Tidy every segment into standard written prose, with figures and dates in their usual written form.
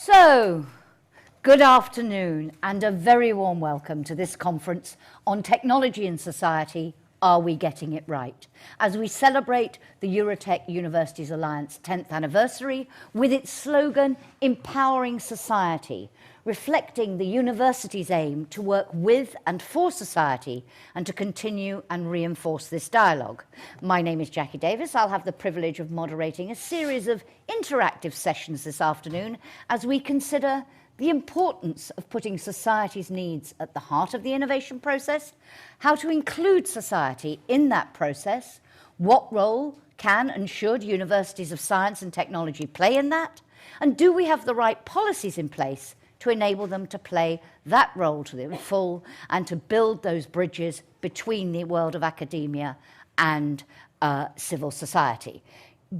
So, good afternoon and a very warm welcome to this conference on technology in society. Are we getting it right? As we celebrate the EuroTech Universities Alliance 10th anniversary with its slogan, Empowering Society, reflecting the university's aim to work with and for society and to continue and reinforce this dialogue. My name is Jackie Davis. I'll have the privilege of moderating a series of interactive sessions this afternoon as we consider the importance of putting society's needs at the heart of the innovation process, how to include society in that process, what role can and should universities of science and technology play in that, and do we have the right policies in place to enable them to play that role to the full and to build those bridges between the world of academia and civil society.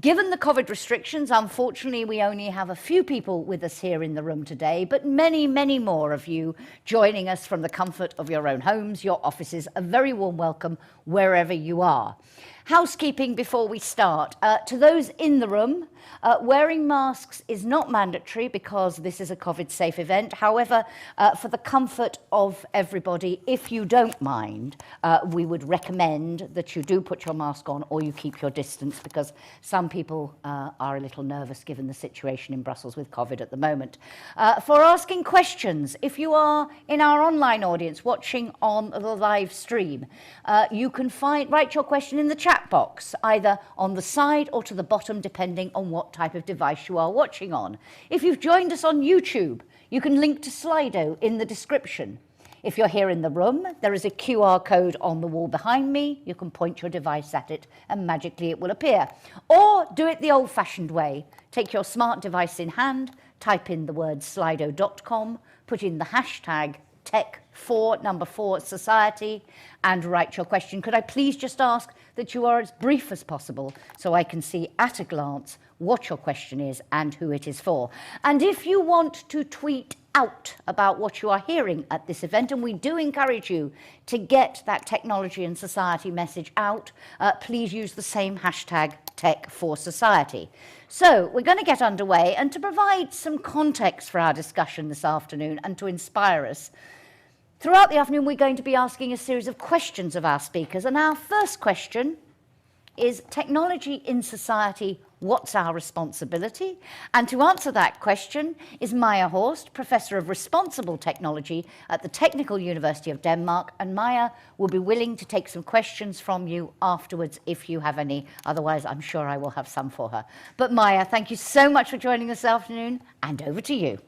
Given the COVID restrictions, unfortunately, we only have a few people with us here in the room today, but many, many more of you joining us from the comfort of your own homes, your offices. A very warm welcome wherever you are. Housekeeping before we start. To those in the room, wearing masks is not mandatory because this is a COVID-safe event. However, for the comfort of everybody, if you don't mind, we would recommend that you do put your mask on or you keep your distance, because some people are a little nervous given the situation in Brussels with COVID at the moment. For asking questions, if you are in our online audience watching on the live stream, you can write your question in the chat box, either on the side or to the bottom, depending on what type of device you are watching on. If you've joined us on YouTube, you can link to Slido in the description. If you're here in the room, there is a QR code on the wall behind me. You can point your device at it and magically it will appear. Or do it the old-fashioned way. Take your smart device in hand, type in the word slido.com, put in the hashtag Tech4 Society and write your question. Could I please just ask that you are as brief as possible so I can see at a glance what your question is and who it is for. And if you want to tweet out about what you are hearing at this event, and we do encourage you to get that technology and society message out, please use the same hashtag Tech4Society. So we're going to get underway, and to provide some context for our discussion this afternoon and to inspire us, throughout the afternoon we're going to be asking a series of questions of our speakers, and our first question is technology in society, what's our responsibility? And to answer that question is Maja Horst, Professor of Responsible Technology at the Technical University of Denmark. And Maja will be willing to take some questions from you afterwards if you have any. Otherwise, I'm sure I will have some for her. But Maja, thank you so much for joining us this afternoon, and over to you.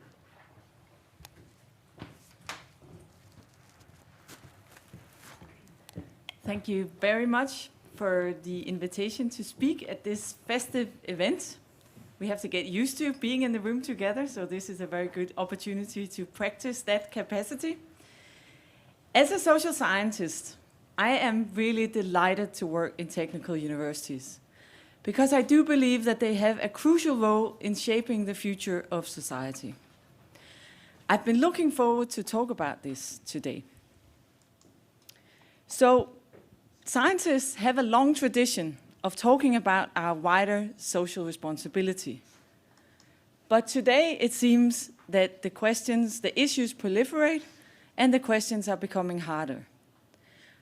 Thank you very much for the invitation to speak at this festive event. We have to get used to being in the room together, so this is a very good opportunity to practice that capacity. As a social scientist, I am really delighted to work in technical universities because I do believe that they have a crucial role in shaping the future of society. I've been looking forward to talk about this today. So, scientists have a long tradition of talking about our wider social responsibility. But today it seems that the issues proliferate and the questions are becoming harder.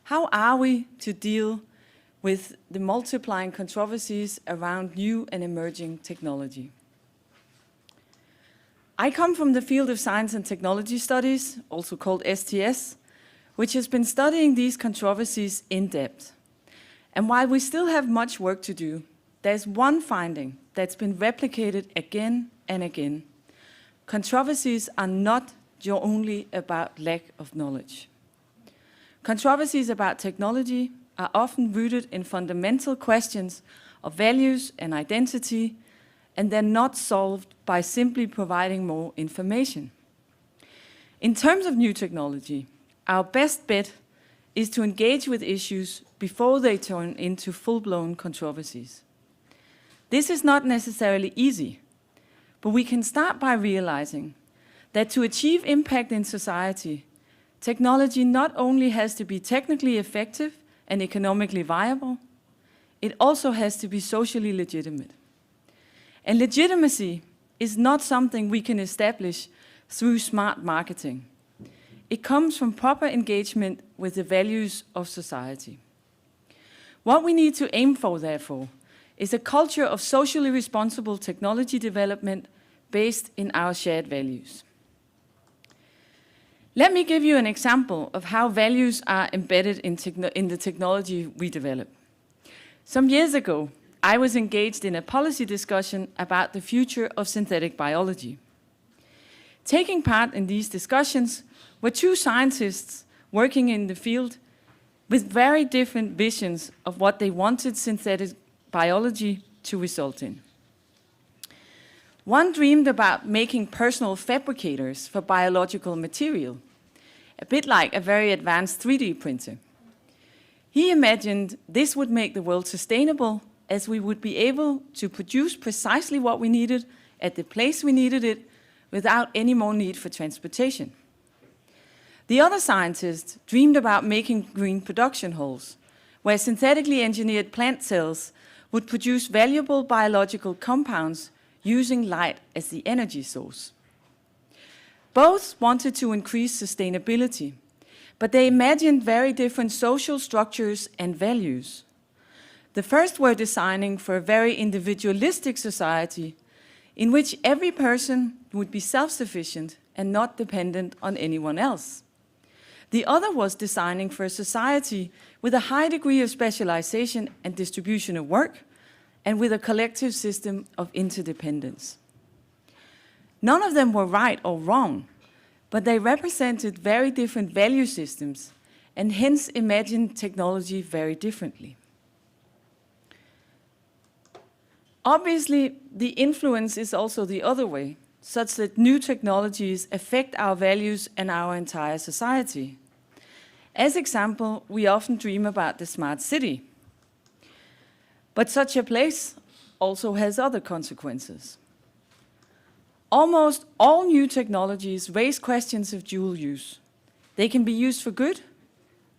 How are we to deal with the multiplying controversies around new and emerging technology? I come from the field of science and technology studies, also called STS, which has been studying these controversies in depth. And while we still have much work to do, there's one finding that's been replicated again and again. Controversies are not only about lack of knowledge. Controversies about technology are often rooted in fundamental questions of values and identity, and they're not solved by simply providing more information. In terms of new technology, our best bet is to engage with issues before they turn into full-blown controversies. This is not necessarily easy, but we can start by realizing that to achieve impact in society, technology not only has to be technically effective and economically viable, it also has to be socially legitimate. And legitimacy is not something we can establish through smart marketing. It comes from proper engagement with the values of society. What we need to aim for, therefore, is a culture of socially responsible technology development based in our shared values. Let me give you an example of how values are embedded in the technology we develop. Some years ago, I was engaged in a policy discussion about the future of synthetic biology. Taking part in these discussions were two scientists working in the field with very different visions of what they wanted synthetic biology to result in. One dreamed about making personal fabricators for biological material, a bit like a very advanced 3D printer. He imagined this would make the world sustainable, as we would be able to produce precisely what we needed at the place we needed it without any more need for transportation. The other scientists dreamed about making green production halls, where synthetically engineered plant cells would produce valuable biological compounds using light as the energy source. Both wanted to increase sustainability, but they imagined very different social structures and values. The first were designing for a very individualistic society in which every person would be self-sufficient and not dependent on anyone else. The other was designing for a society with a high degree of specialization and distribution of work, and with a collective system of interdependence. None of them were right or wrong, but they represented very different value systems and hence imagined technology very differently. Obviously, the influence is also the other way, such that new technologies affect our values and our entire society. As example, we often dream about the smart city. But such a place also has other consequences. Almost all new technologies raise questions of dual use. They can be used for good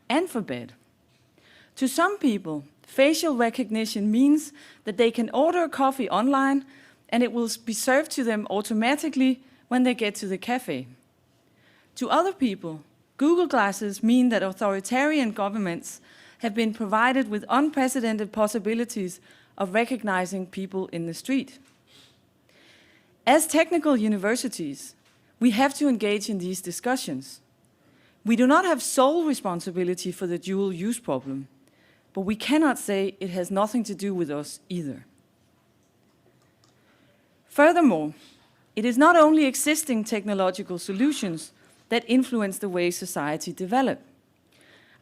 and for bad. To some people, facial recognition means that they can order a coffee online and it will be served to them automatically when they get to the cafe. To other people, Google Glasses mean that authoritarian governments have been provided with unprecedented possibilities of recognizing people in the street. As technical universities, we have to engage in these discussions. We do not have sole responsibility for the dual use problem, but we cannot say it has nothing to do with us either. Furthermore, it is not only existing technological solutions that influence the way society develops.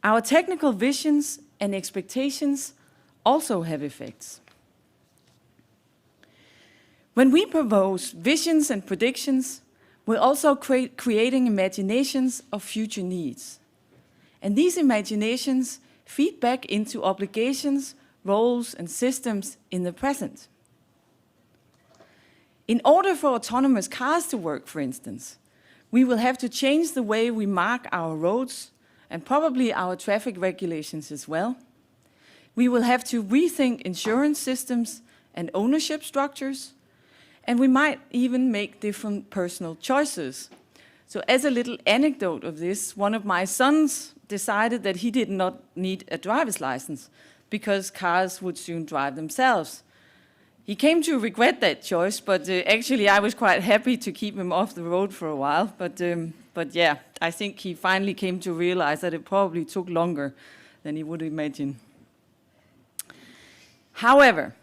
Our technical visions and expectations also have effects. When we propose visions and predictions, we're also creating imaginations of future needs. And these imaginations feed back into obligations, roles, and systems in the present. In order for autonomous cars to work, for instance, we will have to change the way we mark our roads and probably our traffic regulations as well. We will have to rethink insurance systems and ownership structures, and we might even make different personal choices. So as a little anecdote of this, one of my sons decided that he did not need a driver's license because cars would soon drive themselves. He came to regret that choice, but actually I was quite happy to keep him off the road for a while. But yeah, I think he finally came to realize that it probably took longer than he would imagine. However,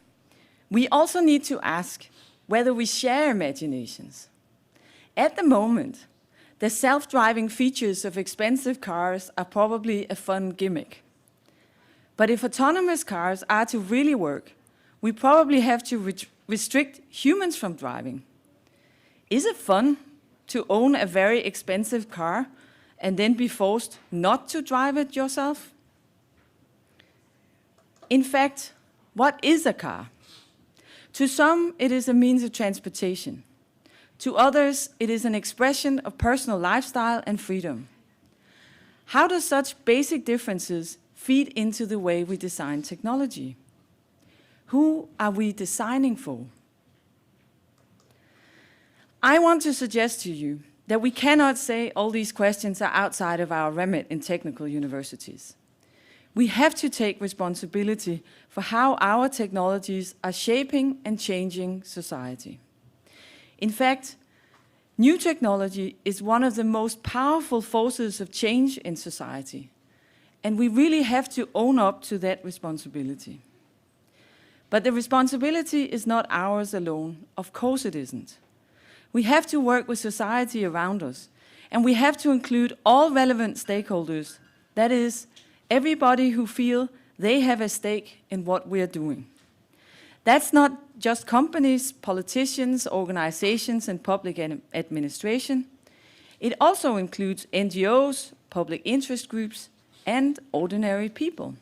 we also need to ask whether we share imaginations. At the moment, the self-driving features of expensive cars are probably a fun gimmick. But if autonomous cars are to really work, we probably have to restrict humans from driving. Is it fun to own a very expensive car and then be forced not to drive it yourself? In fact, what is a car? To some, it is a means of transportation. To others, it is an expression of personal lifestyle and freedom. How do such basic differences feed into the way we design technology? Who are we designing for? I want to suggest to you that we cannot say all these questions are outside of our remit in technical universities. We have to take responsibility for how our technologies are shaping and changing society. In fact, new technology is one of the most powerful forces of change in society, and we really have to own up to that responsibility. But the responsibility is not ours alone. Of course it isn't. We have to work with society around us, and we have to include all relevant stakeholders, that is, everybody who feel they have a stake in what we are doing. That's not just companies, politicians, organizations, and public administration. It also includes NGOs, public interest groups, and ordinary people.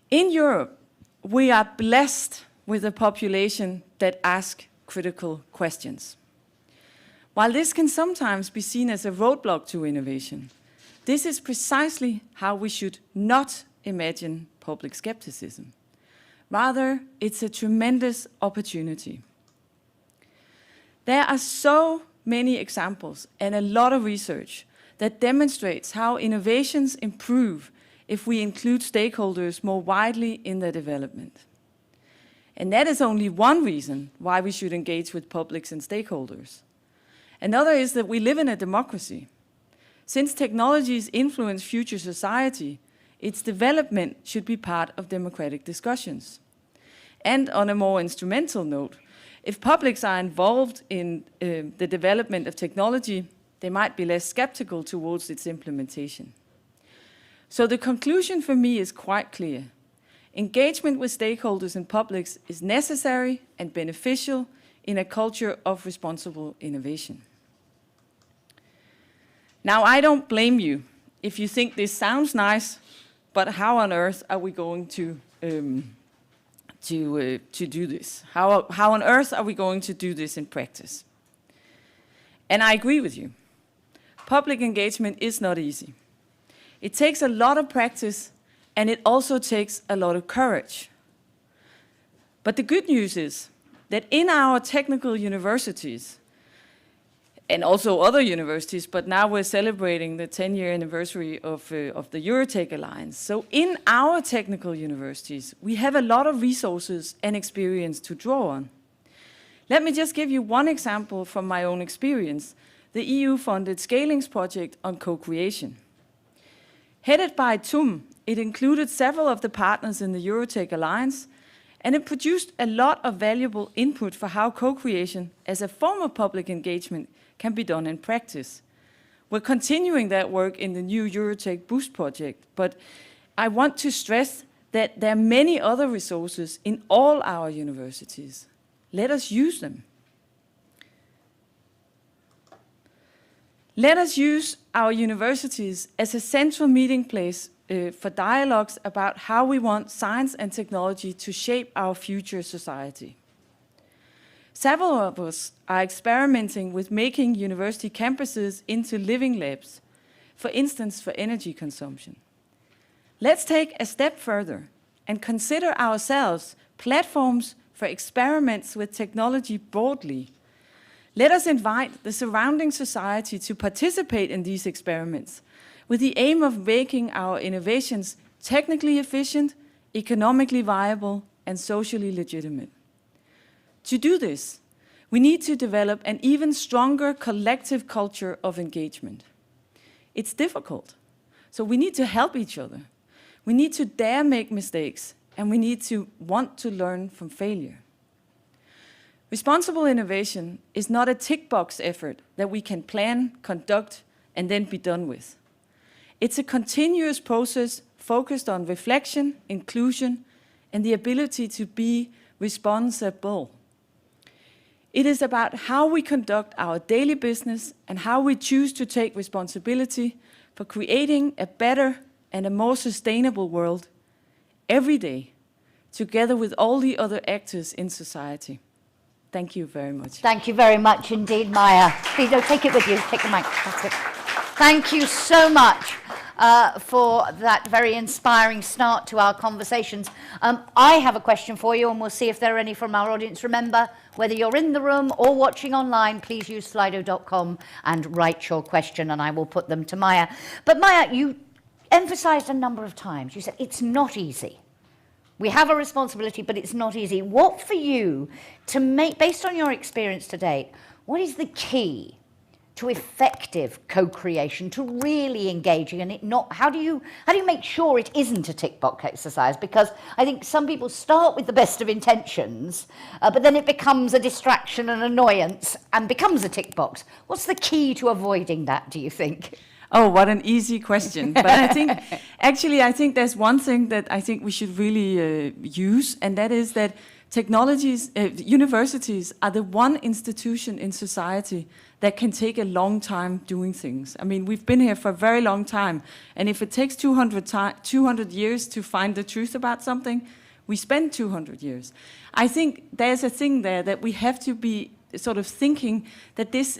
In Europe, we are blessed with a population that asks critical questions. While this can sometimes be seen as a roadblock to innovation, this is precisely how we should not imagine public skepticism. Rather, it's a tremendous opportunity. There are so many examples and a lot of research that demonstrates how innovations improve if we include stakeholders more widely in their development. And that is only one reason why we should engage with publics and stakeholders. Another is that we live in a democracy. Since technologies influence future society, its development should be part of democratic discussions. And on a more instrumental note, if publics are involved in the development of technology, they might be less skeptical towards its implementation. So the conclusion for me is quite clear. Engagement with stakeholders and publics is necessary and beneficial in a culture of responsible innovation. Now, I don't blame you if you think this sounds nice, but how on earth are we going to do this? How on earth are we going to do this in practice? And I agree with you. Public engagement is not easy. It takes a lot of practice, and it also takes a lot of courage. But the good news is that in our technical universities, and also other universities, but now we're celebrating the 10-year anniversary of the EuroTech Alliance. So in our technical universities, we have a lot of resources and experience to draw on. Let me just give you one example from my own experience, the EU-funded Scalings project on co-creation. Headed by 𝐴𝐚, it included several of the partners in the EuroTech Alliance, and it produced a lot of valuable input for how co-creation as a form of public engagement can be done in practice. We're continuing that work in the new EuroTech Boost project, but I want to stress that there are many other resources in all our universities. Let us use them. Let us use our universities as a central meeting place for dialogues about how we want science and technology to shape our future society. Several of us are experimenting with making university campuses into living labs, for instance, for energy consumption. Let's take a step further and consider ourselves platforms for experiments with technology broadly. Let us invite the surrounding society to participate in these experiments with the aim of making our innovations technically efficient, economically viable, and socially legitimate. To do this, we need to develop an even stronger collective culture of engagement. It's difficult, so we need to help each other. We need to dare make mistakes, and we need to want to learn from failure. Responsible innovation is not a tick box effort that we can plan, conduct, and then be done with. It's a continuous process focused on reflection, inclusion, and the ability to be responsible. It is about how we conduct our daily business and how we choose to take responsibility for creating a better and a more sustainable world every day, together with all the other actors in society. Thank you very much. Thank you very much indeed, Maja. Please, no, take it with you. Take the mic. That's it. Thank you so much. for that very inspiring start to our conversations. I have a question for you, and we'll see if there are any from our audience. Remember, whether you're in the room or watching online, please use slido.com and write your question, and I will put them to Maja. But Maja, you emphasized a number of times, you said it's not easy. We have a responsibility, but it's not easy. What for you, to make, based on your experience to date, what is the key to effective co-creation, to really engaging, and it not, how do you make sure it isn't a tick box exercise? Because I think some people start with the best of intentions, but then it becomes a distraction and annoyance and becomes a tick box. What's the key to avoiding that, do you think? Oh, what an easy question. But I think, actually, I think there's one thing that I think we should really use, and that is that universities are the one institution in society that can take a long time doing things. I mean, we've been here for a very long time, and if it takes 200 years to find the truth about something, we spend 200 years. I think there's a thing there that we have to be sort of thinking that this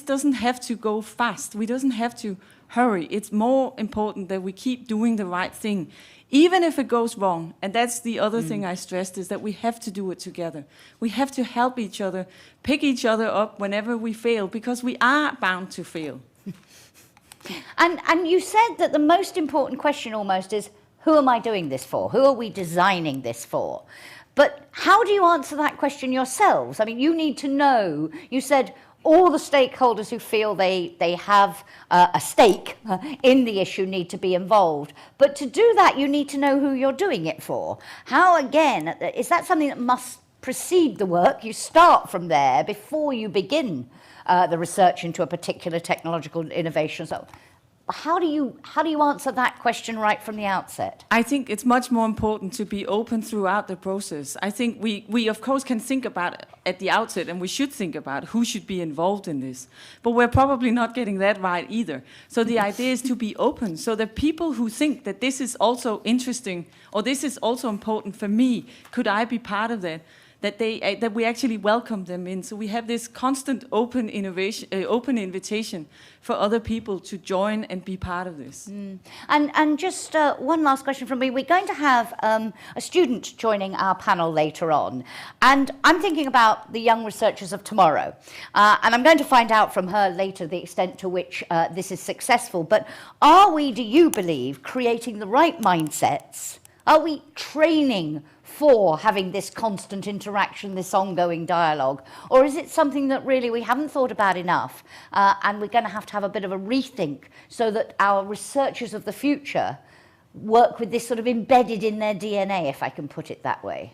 doesn't have to go fast. We doesn't have to hurry. It's more important that we keep doing the right thing, even if it goes wrong. And that's the other thing I stressed, is that we have to do it together. We have to help each other, pick each other up whenever we fail, because we are bound to fail. And you said that the most important question almost is, who am I doing this for? Who are we designing this for? But how do you answer that question yourselves? I mean, you need to know, you said all the stakeholders who feel they have a stake in the issue need to be involved. But to do that, you need to know who you're doing it for. How, again, is that something that must precede the work? You start from there before you begin the research into a particular technological innovation. So how do you answer that question right from the outset? I think it's much more important to be open throughout the process. I think we of course can think about it at the outset, and we should think about who should be involved in this. But we're probably not getting that right either. So the idea is to be open, so that people who think that this is also interesting, or this is also important for me, could I be part of that? That we actually welcome them in. So we have this constant open invitation for other people to join and be part of this. And just one last question from me. We're going to have a student joining our panel later on. And I'm thinking about the young researchers of tomorrow. And I'm going to find out from her later the extent to which this is successful. But are we, do you believe, creating the right mindsets? Are we training for having this constant interaction, this ongoing dialogue? Or is it something that really we haven't thought about enough, and we're going to have a bit of a rethink so that our researchers of the future work with this sort of embedded in their DNA, if I can put it that way?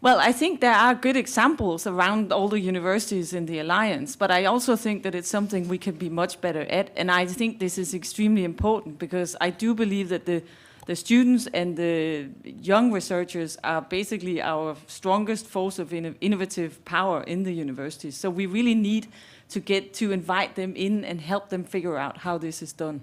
Well, I think there are good examples around all the universities in the Alliance, but I also think that it's something we can be much better at. And I think this is extremely important, because I do believe that the students and the young researchers are basically our strongest force of innovative power in the universities. So we really need to invite them in and help them figure out how this is done.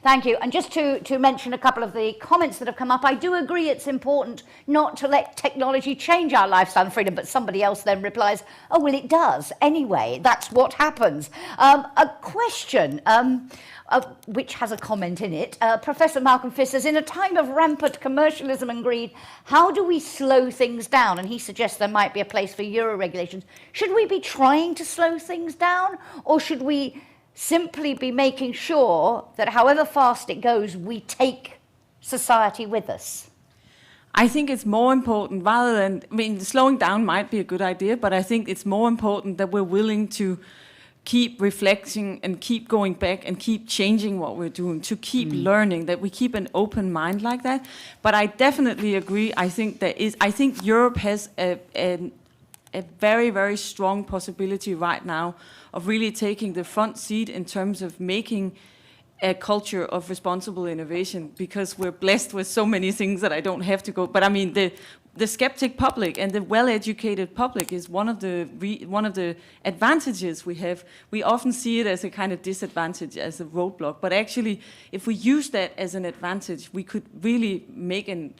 Thank you. And just to mention a couple of the comments that have come up, I do agree it's important not to let technology change our lifestyle and freedom, but somebody else then replies, oh, well, it does. Anyway, that's what happens. A question, which has a comment in it. Professor Malcolm Fisk says, in a time of rampant commercialism and greed, how do we slow things down? And he suggests there might be a place for Euro regulations. Should we be trying to slow things down, or should we simply be making sure that however fast it goes, we take society with us? I think it's more important, rather than, I mean, slowing down might be a good idea, but I think it's more important that we're willing to keep reflecting and keep going back and keep changing what we're doing, to keep learning, that we keep an open mind like that. But I definitely agree. I think Europe has a very, very strong possibility right now of really taking the front seat in terms of making a culture of responsible innovation, because we're blessed with so many things that I don't have to go. But I mean, the skeptic public and the well-educated public is one of the advantages we have. We often see it as a kind of disadvantage, as a roadblock. But actually, if we use that as an advantage, we could really make an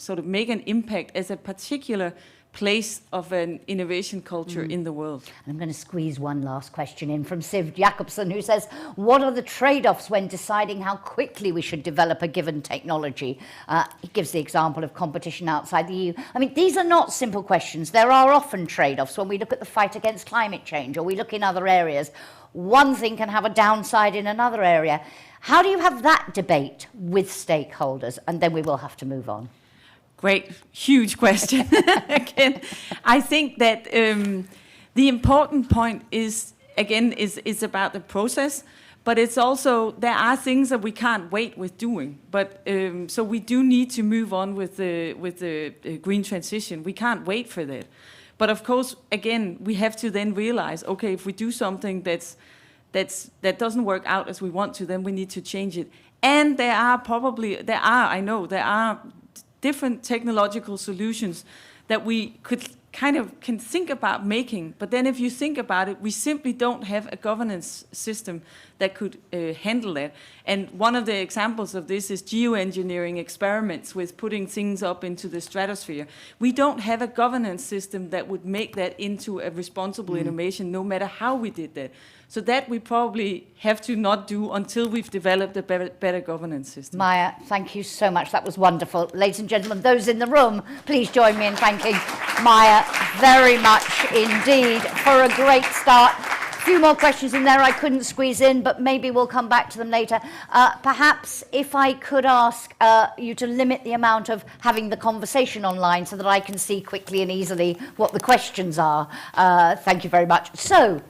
impact as a particular place of an innovation culture in the world. I'm going to squeeze one last question in from 𝐕 who says, what are the trade-offs when deciding how quickly we should develop a given technology? He gives the example of competition outside the EU. I mean, these are not simple questions. There are often trade-offs when we look at the fight against climate change or we look in other areas. One thing can have a downside in another area. How do you have that debate with stakeholders? And then we will have to move on. Great, huge question. Again, I think that the important point is about the process, but it's also, there are things that we can't wait with doing. But so we do need to move on with the green transition. We can't wait for that. But of course, again, we have to then realize, okay, if we do something that doesn't work out as we want to, then we need to change it. And there are different technological solutions that we can think about making. But then if you think about it, we simply don't have a governance system that could handle that. And one of the examples of this is geoengineering experiments with putting things up into the stratosphere. We don't have a governance system that would make that into a responsible innovation, no matter how we did that. So that we probably have to not do until we've developed a better governance system. Maja, thank you so much. That was wonderful. Ladies and gentlemen, those in the room, please join me in thanking Maja very much indeed for a great start. A few more questions in there I couldn't squeeze in, but maybe we'll come back to them later. Perhaps if I could ask you to limit the amount of having the conversation online so that I can see quickly and easily what the questions are. Thank you very much. So,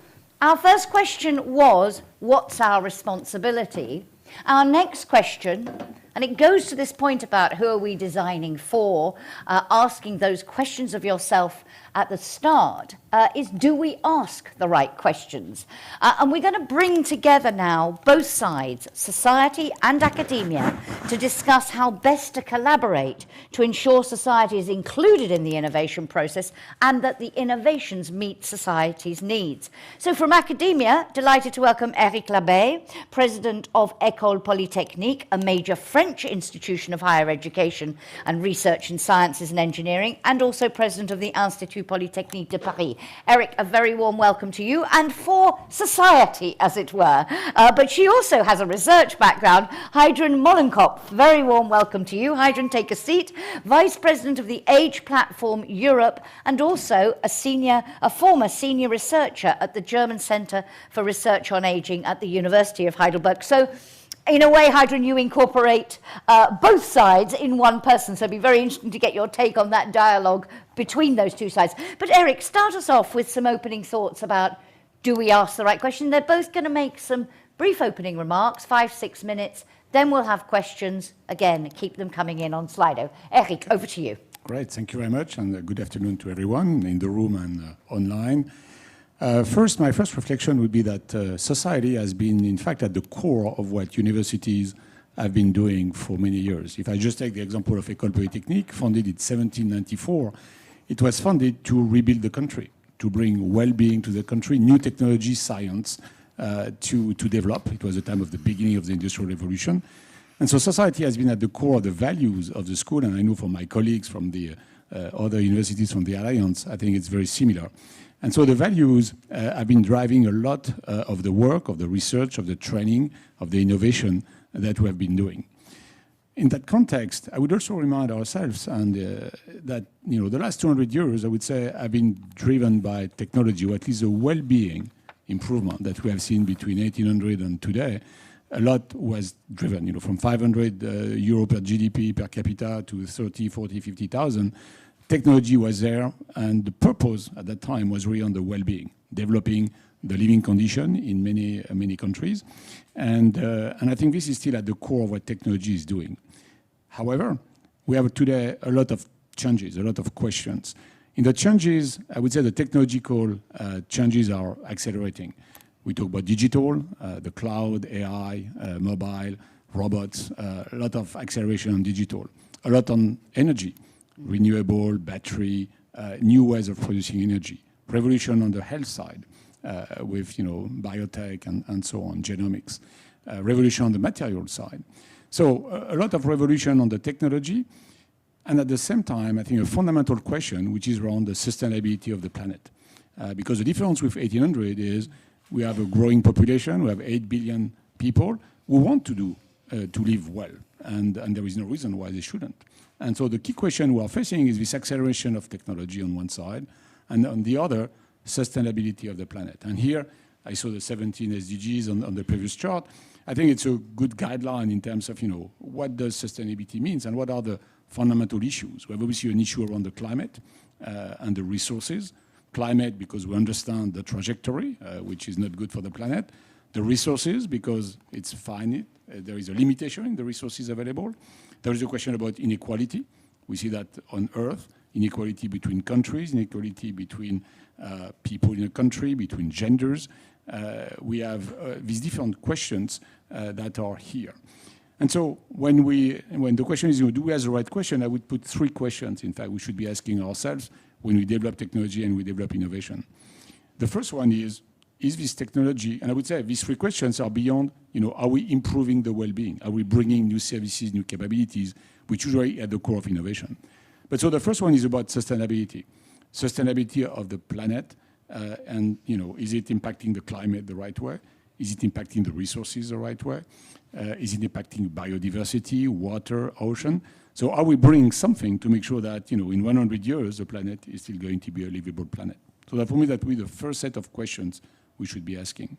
our first question was, what's our responsibility? Our next question, and it goes to this point about who are we designing for, asking those questions of yourself at the start, is do we ask the right questions? And we're going to bring together now both sides, society and academia, to discuss how best to collaborate to ensure society is included in the innovation process and that the innovations meet society's needs. So from academia, delighted to welcome Eric Labaye, President of École Polytechnique, a major French institution of higher education and research in sciences and engineering, and also President of the Institut Polytechnique de Paris. Eric, a very warm welcome to you and for society, as it were. But she also has a research background. 𝐻𝐮𝐿 Mollenkopf, very warm welcome to you. 𝐻𝐻𝐿, take a seat. Vice President of the Age Platform Europe and also a former senior researcher at the German Center for Research on Aging at the University of Heidelberg. So, in a way, 𝐻𝐻𝐿, you incorporate both sides in one person, so it'd be very interesting to get your take on that dialogue between those two sides. But Eric, start us off with some opening thoughts about, do we ask the right question? They're both going to make some brief opening remarks, 5-6 minutes, then we'll have questions. Again, keep them coming in on Slido. Eric, over to you. Great, thank you very much, and good afternoon to everyone in the room and online. My first reflection would be that society has been, in fact, at the core of what universities have been doing for many years. If I just take the example of École Polytechnique, founded in 1794, it was founded to rebuild the country, to bring well-being to the country, new technology, science to develop. It was the time of the beginning of the Industrial Revolution. And so society has been at the core of the values of the school, and I know from my colleagues from the other universities from the Alliance, I think it's very similar. And so the values have been driving a lot of the work, of the research, of the training, of the innovation that we have been doing. In that context, I would also remind ourselves that the last 200 years, I would say, have been driven by technology, or at least the well-being improvement that we have seen between 1800 and today. A lot was driven, from 500 euro per GDP per capita to 30, 40, 50,000. Technology was there, and the purpose at that time was really on the well-being, developing the living condition in many countries. And I think this is still at the core of what technology is doing. However, we have today a lot of changes, a lot of questions. In the changes, I would say the technological changes are accelerating. We talk about digital, the cloud, AI, mobile, robots, a lot of acceleration on digital, a lot on energy, renewable, battery, new ways of producing energy, revolution on the health side with biotech and so on, genomics, revolution on the material side. So a lot of revolution on the technology, and at the same time, I think a fundamental question, which is around the sustainability of the planet. Because the difference with 1800 is we have a growing population, we have 8 billion people who want to live well, and there is no reason why they shouldn't. And so the key question we are facing is this acceleration of technology on one side, and on the other, sustainability of the planet. And here, I saw the 17 SDGs on the previous chart. I think it's a good guideline in terms of, what does sustainability mean and what are the fundamental issues. We have obviously an issue around the climate and the resources. Climate, because we understand the trajectory, which is not good for the planet. The resources, because it's finite. There is a limitation in the resources available. There is a question about inequality. We see that on Earth, inequality between countries, inequality between people in a country, between genders. We have these different questions that are here. And so when the question is, do we have the right question, I would put 3 questions, in fact, we should be asking ourselves when we develop technology and we develop innovation. The first one is this technology, and I would say these 3 questions are beyond, are we improving the well-being? Are we bringing new services, new capabilities, which usually at the core of innovation? But so the first one is about sustainability. Sustainability of the planet, and is it impacting the climate the right way? Is it impacting the resources the right way? Is it impacting biodiversity, water, ocean? So are we bringing something to make sure that, in 100 years, the planet is still going to be a livable planet? So that for me, that would be the first set of questions we should be asking.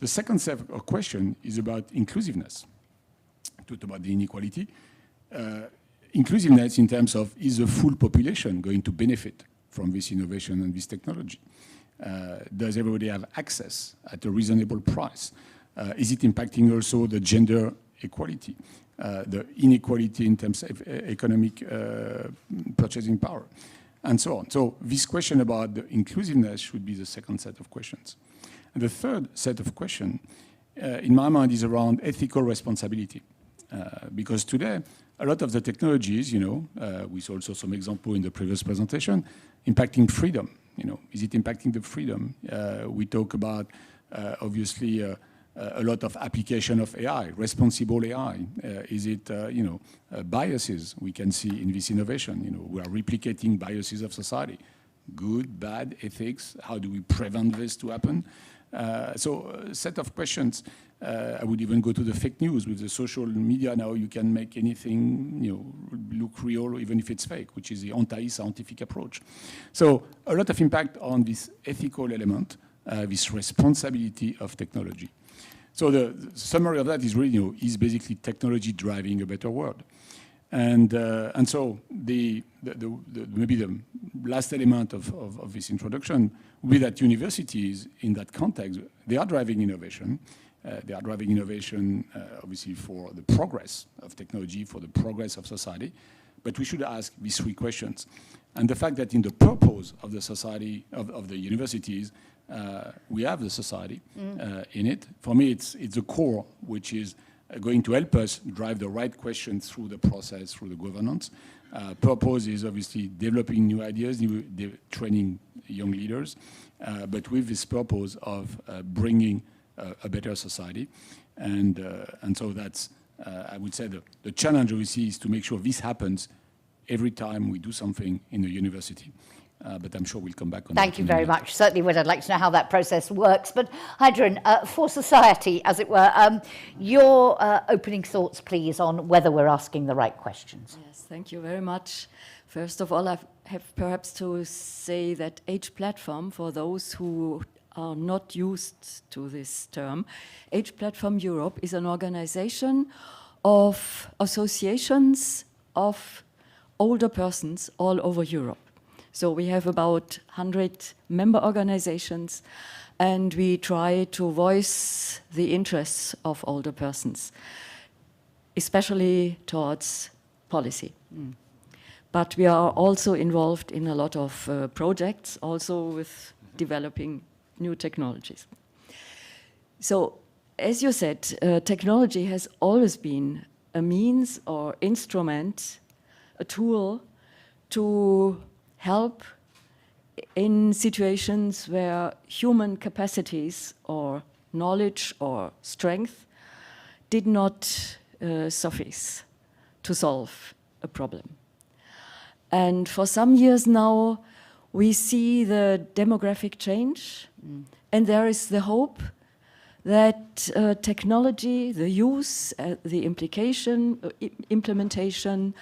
The second set of questions is about inclusiveness. I talked about the inequality. Inclusiveness in terms of, is the full population going to benefit from this innovation and this technology? Does everybody have access at a reasonable price? Is it impacting also the gender equality, the inequality in terms of economic purchasing power, and so on? So this question about the inclusiveness should be the second set of questions. And the third set of questions, in my mind, is around ethical responsibility. Because today, a lot of the technologies, we saw also some example in the previous presentation, impacting freedom. Is it impacting the freedom? We talk about, obviously, a lot of application of AI, responsible AI. Is it, biases we can see in this innovation? We are replicating biases of society. Good, bad, ethics, how do we prevent this to happen? So a set of questions. I would even go to the fake news. With the social media now, you can make anything look real, even if it's fake, which is the anti-scientific approach. So a lot of impact on this ethical element, this responsibility of technology. So the summary of that is really, is basically technology driving a better world. And so maybe the last element of this introduction would be that universities, in that context, they are driving innovation. They are driving innovation, obviously, for the progress of technology, for the progress of society. But we should ask these 3 questions. And the fact that in the purpose of the society, of the universities, we have the society in it. For me, it's the core, which is going to help us drive the right questions through the process, through the governance. Purpose is obviously developing new ideas, training young leaders, but with this purpose of bringing a better society. And so that's, I would say, the challenge we see is to make sure this happens every time we do something in the university. But I'm sure we'll come back on that. Thank you very much. Certainly would. I'd like to know how that process works. But Heidrun, for society, as it were, your opening thoughts, please, on whether we're asking the right questions. Yes, thank you very much. First of all, I have perhaps to say that Age Platform, for those who are not used to this term, Age Platform Europe is an organization of associations of older persons all over Europe. So we have about 100 member organizations, and we try to voice the interests of older persons, especially towards policy. But we are also involved in a lot of projects, also with developing new technologies. So, as you said, technology has always been a means or instrument, a tool to help in situations where human capacities or knowledge or strength did not suffice to solve a problem. And for some years now, we see the demographic change, and there is the hope that technology, the use, the implementation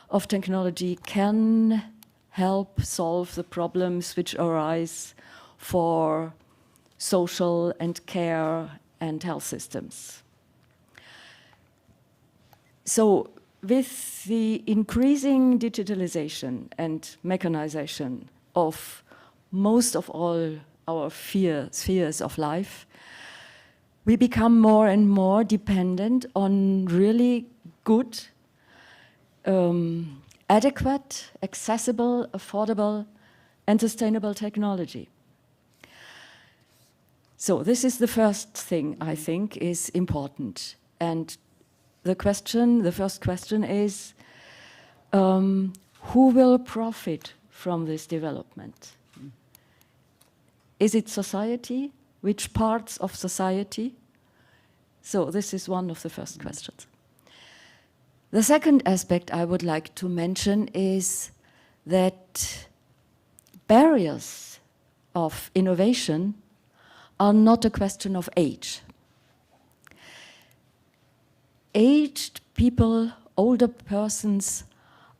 of technology can help solve the problems which arise for social and care and health systems. So with the increasing digitalization and mechanization of most of all our spheres of life, we become more and more dependent on really good, adequate, accessible, affordable, and sustainable technology. So this is the first thing I think is important. And the first question is, who will profit from this development? Is it society? Which parts of society? So this is one of the first questions. The second aspect I would like to mention is that barriers of innovation are not a question of age. Aged people, older persons,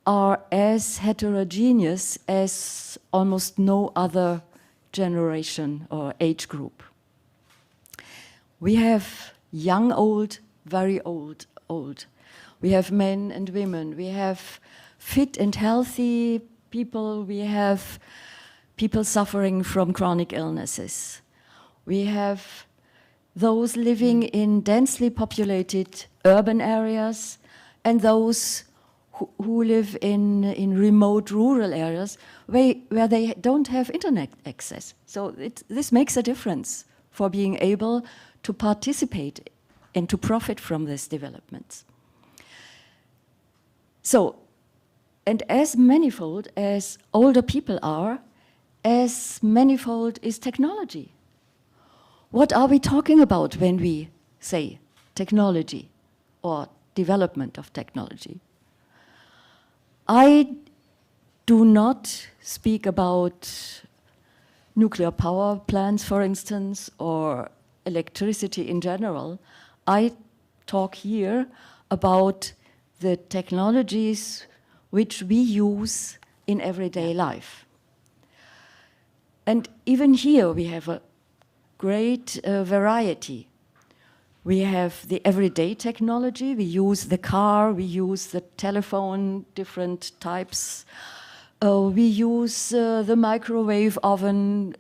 are as heterogeneous as almost no other generation or age group. We have young, old, very old, old. We have men and women. We have fit and healthy people. We have people suffering from chronic illnesses. We have those living in densely populated urban areas and those who live in remote rural areas where they don't have internet access. So this makes a difference for being able to participate and to profit from these developments. So, and as manifold as older people are, as manifold is technology. What are we talking about when we say technology or development of technology? I do not speak about nuclear power plants, for instance, or electricity in general. I talk here about the technologies which we use in everyday life. And even here we have a great variety. We have the everyday technology. We use the car, we use the telephone, different types. We use the microwave oven,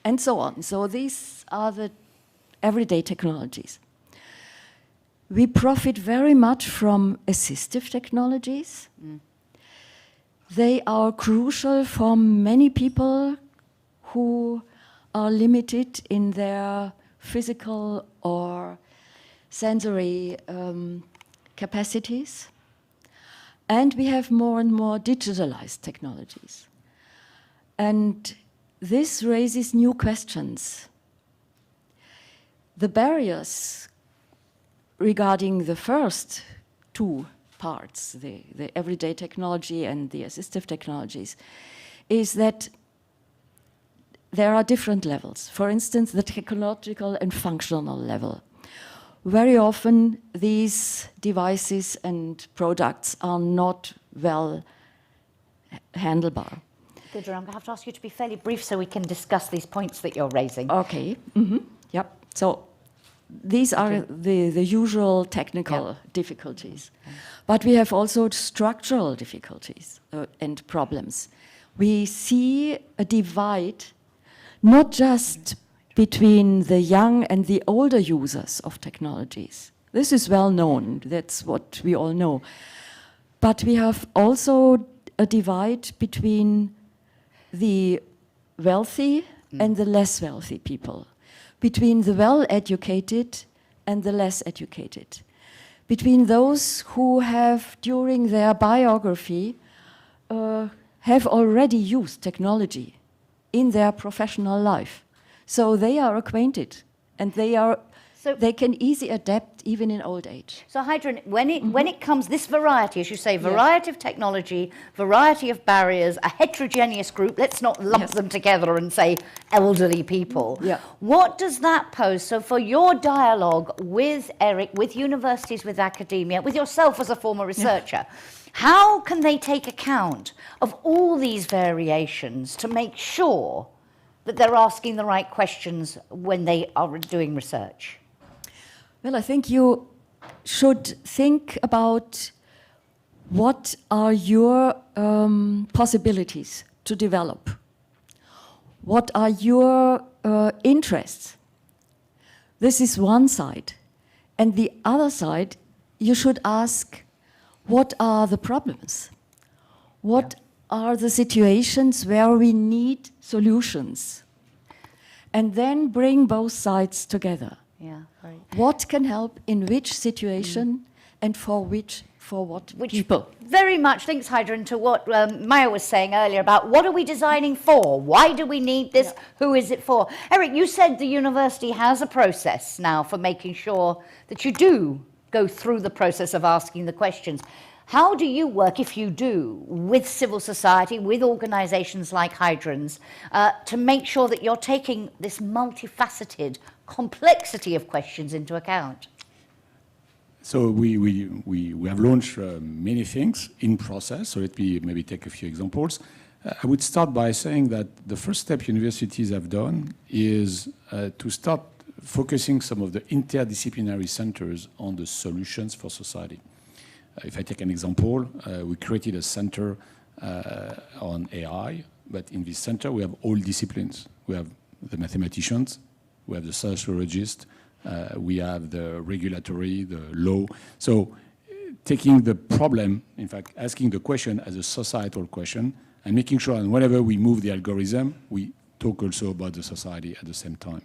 and so on. So these are the everyday technologies. We profit very much from assistive technologies. They are crucial for many people who are limited in their physical or sensory capacities. And we have more and more digitalized technologies. And this raises new questions. The barriers regarding the first two parts, the everyday technology and the assistive technologies, is that there are different levels. For instance, the technological and functional level. Very often, these devices and products are not well handleable. Gudrun, I'm going to have to ask you to be fairly brief so we can discuss these points that you're raising. Okay. Yep. So these are the usual technical difficulties. But we have also structural difficulties and problems. We see a divide not just between the young and the older users of technologies. This is well known, that's what we all know. But we have also a divide between the wealthy and the less wealthy people, between the well-educated and the less educated, between those who have, during their biography, have already used technology in their professional life. So they are acquainted, and they are So- they can easily adapt even in old age. So Heidrun, when it comes, this variety, as you say, variety of technology, variety of barriers, a heterogeneous group, let's not lump them together and say elderly people. Yeah. What does that pose? So for your dialogue with Eric, with universities, with academia, with yourself as a former researcher, how can they take account of all these variations to make sure that they're asking the right questions when they are doing research? Well, I think you should think about what are your possibilities to develop. What are your interests? This is one side. And the other side, you should ask, what are the problems? What are the situations where we need solutions? And then bring both sides together. Yeah, right. What can help in which situation and for what people? Very much links, Heidrun, to what Maja was saying earlier about what are we designing for? Why do we need this? Who is it for? Eric, you said the university has a process now for making sure that you do go through the process of asking the questions. How do you work, if you do, with civil society, with organisations like Heidrun's, to make sure that you're taking this multifaceted complexity of questions into account? So we have launched many things in process. So let me maybe take a few examples. I would start by saying that the first step universities have done is to start focusing some of the interdisciplinary centers on the solutions for society. If I take an example, we created a center on AI, but in this center we have all disciplines. We have the mathematicians, we have the sociologists, we have the regulatory, the law. So taking the problem, in fact, asking the question as a societal question and making sure that whenever we move the algorithm, we talk also about the society at the same time.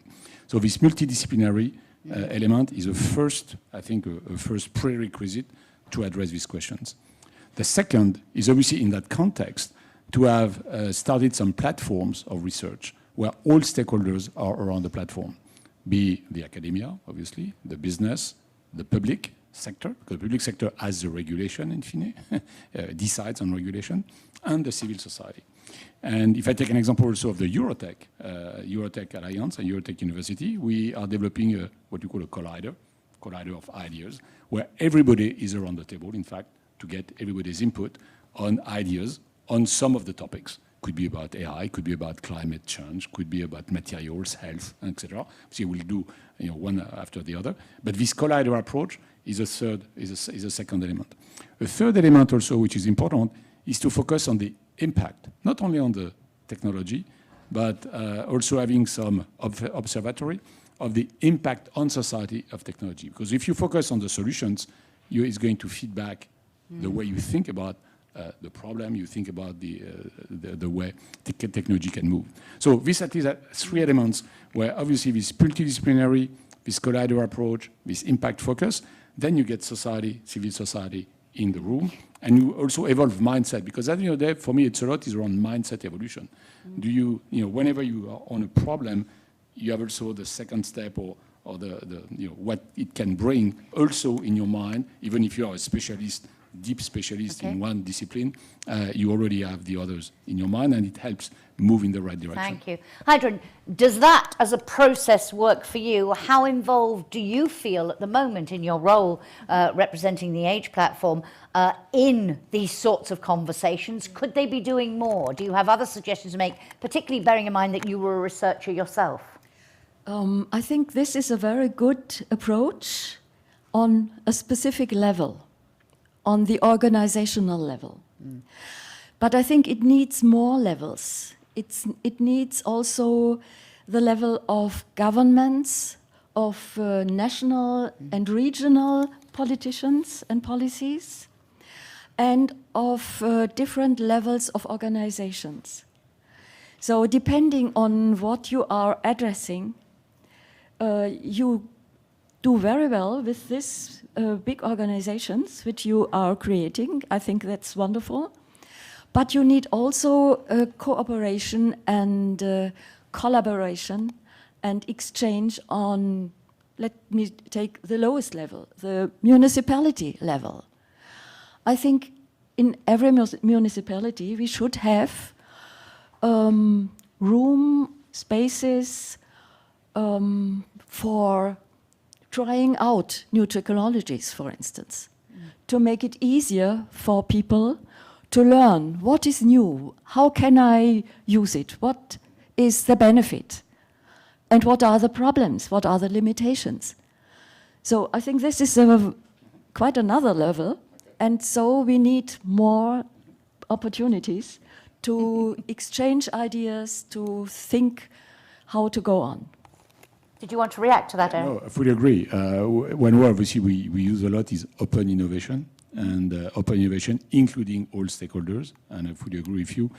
So this multidisciplinary element is a first, I think, a first prerequisite to address these questions. The second is obviously in that context to have started some platforms of research where all stakeholders are around the platform, be the academia, obviously, the business, the public sector, because the public sector has the regulation, in fine, decides on regulation, and the civil society. And if I take an example also of the EuroTech Alliance and EuroTech University, we are developing what you call a collider of ideas, where everybody is around the table, in fact, to get everybody's input on ideas on some of the topics. Could be about AI, could be about climate change, could be about materials, health, etc. So we'll do one after the other. But this collider approach is a second element. A third element also, which is important, is to focus on the impact, not only on the technology, but also having some observatory of the impact on society of technology. Because if you focus on the solutions, it's going to feed back the way you think about the problem, you think about the way technology can move. So this at least three elements where obviously this multidisciplinary, this collider approach, this impact focus, then you get society, civil society in the room, and you also evolve mindset, because at the end of the day, for me, it's a lot is around mindset evolution. Do you whenever you are on a problem, you have also the second step or the what it can bring also in your mind, even if you are a specialist, deep specialist in one discipline, you already have the others in your mind, and it helps move in the right direction. Thank you. Heidrun, does that as a process work for you? How involved do you feel at the moment in your role representing the age platform in these sorts of conversations? Could they be doing more? Do you have other suggestions to make, particularly bearing in mind that you were a researcher yourself? I think this is a very good approach on a specific level, on the organizational level. But I think it needs more levels. It needs also the level of governments, of national and regional politicians and policies, and of different levels of organizations. So depending on what you are addressing, you do very well with these big organizations which you are creating. I think that's wonderful. But you need also cooperation and collaboration and exchange on let me take the lowest level, the municipality level. I think in every municipality we should have room, spaces for trying out new technologies, for instance, to make it easier for people to learn what is new, how can I use it, what is the benefit, and what are the problems, what are the limitations. So I think this is quite another level, and so we need more opportunities to exchange ideas, to think how to go on. Did you want to react to that, Eric? No, I fully agree. One word obviously we use a lot is open innovation, and open innovation including all stakeholders, and I fully agree with you.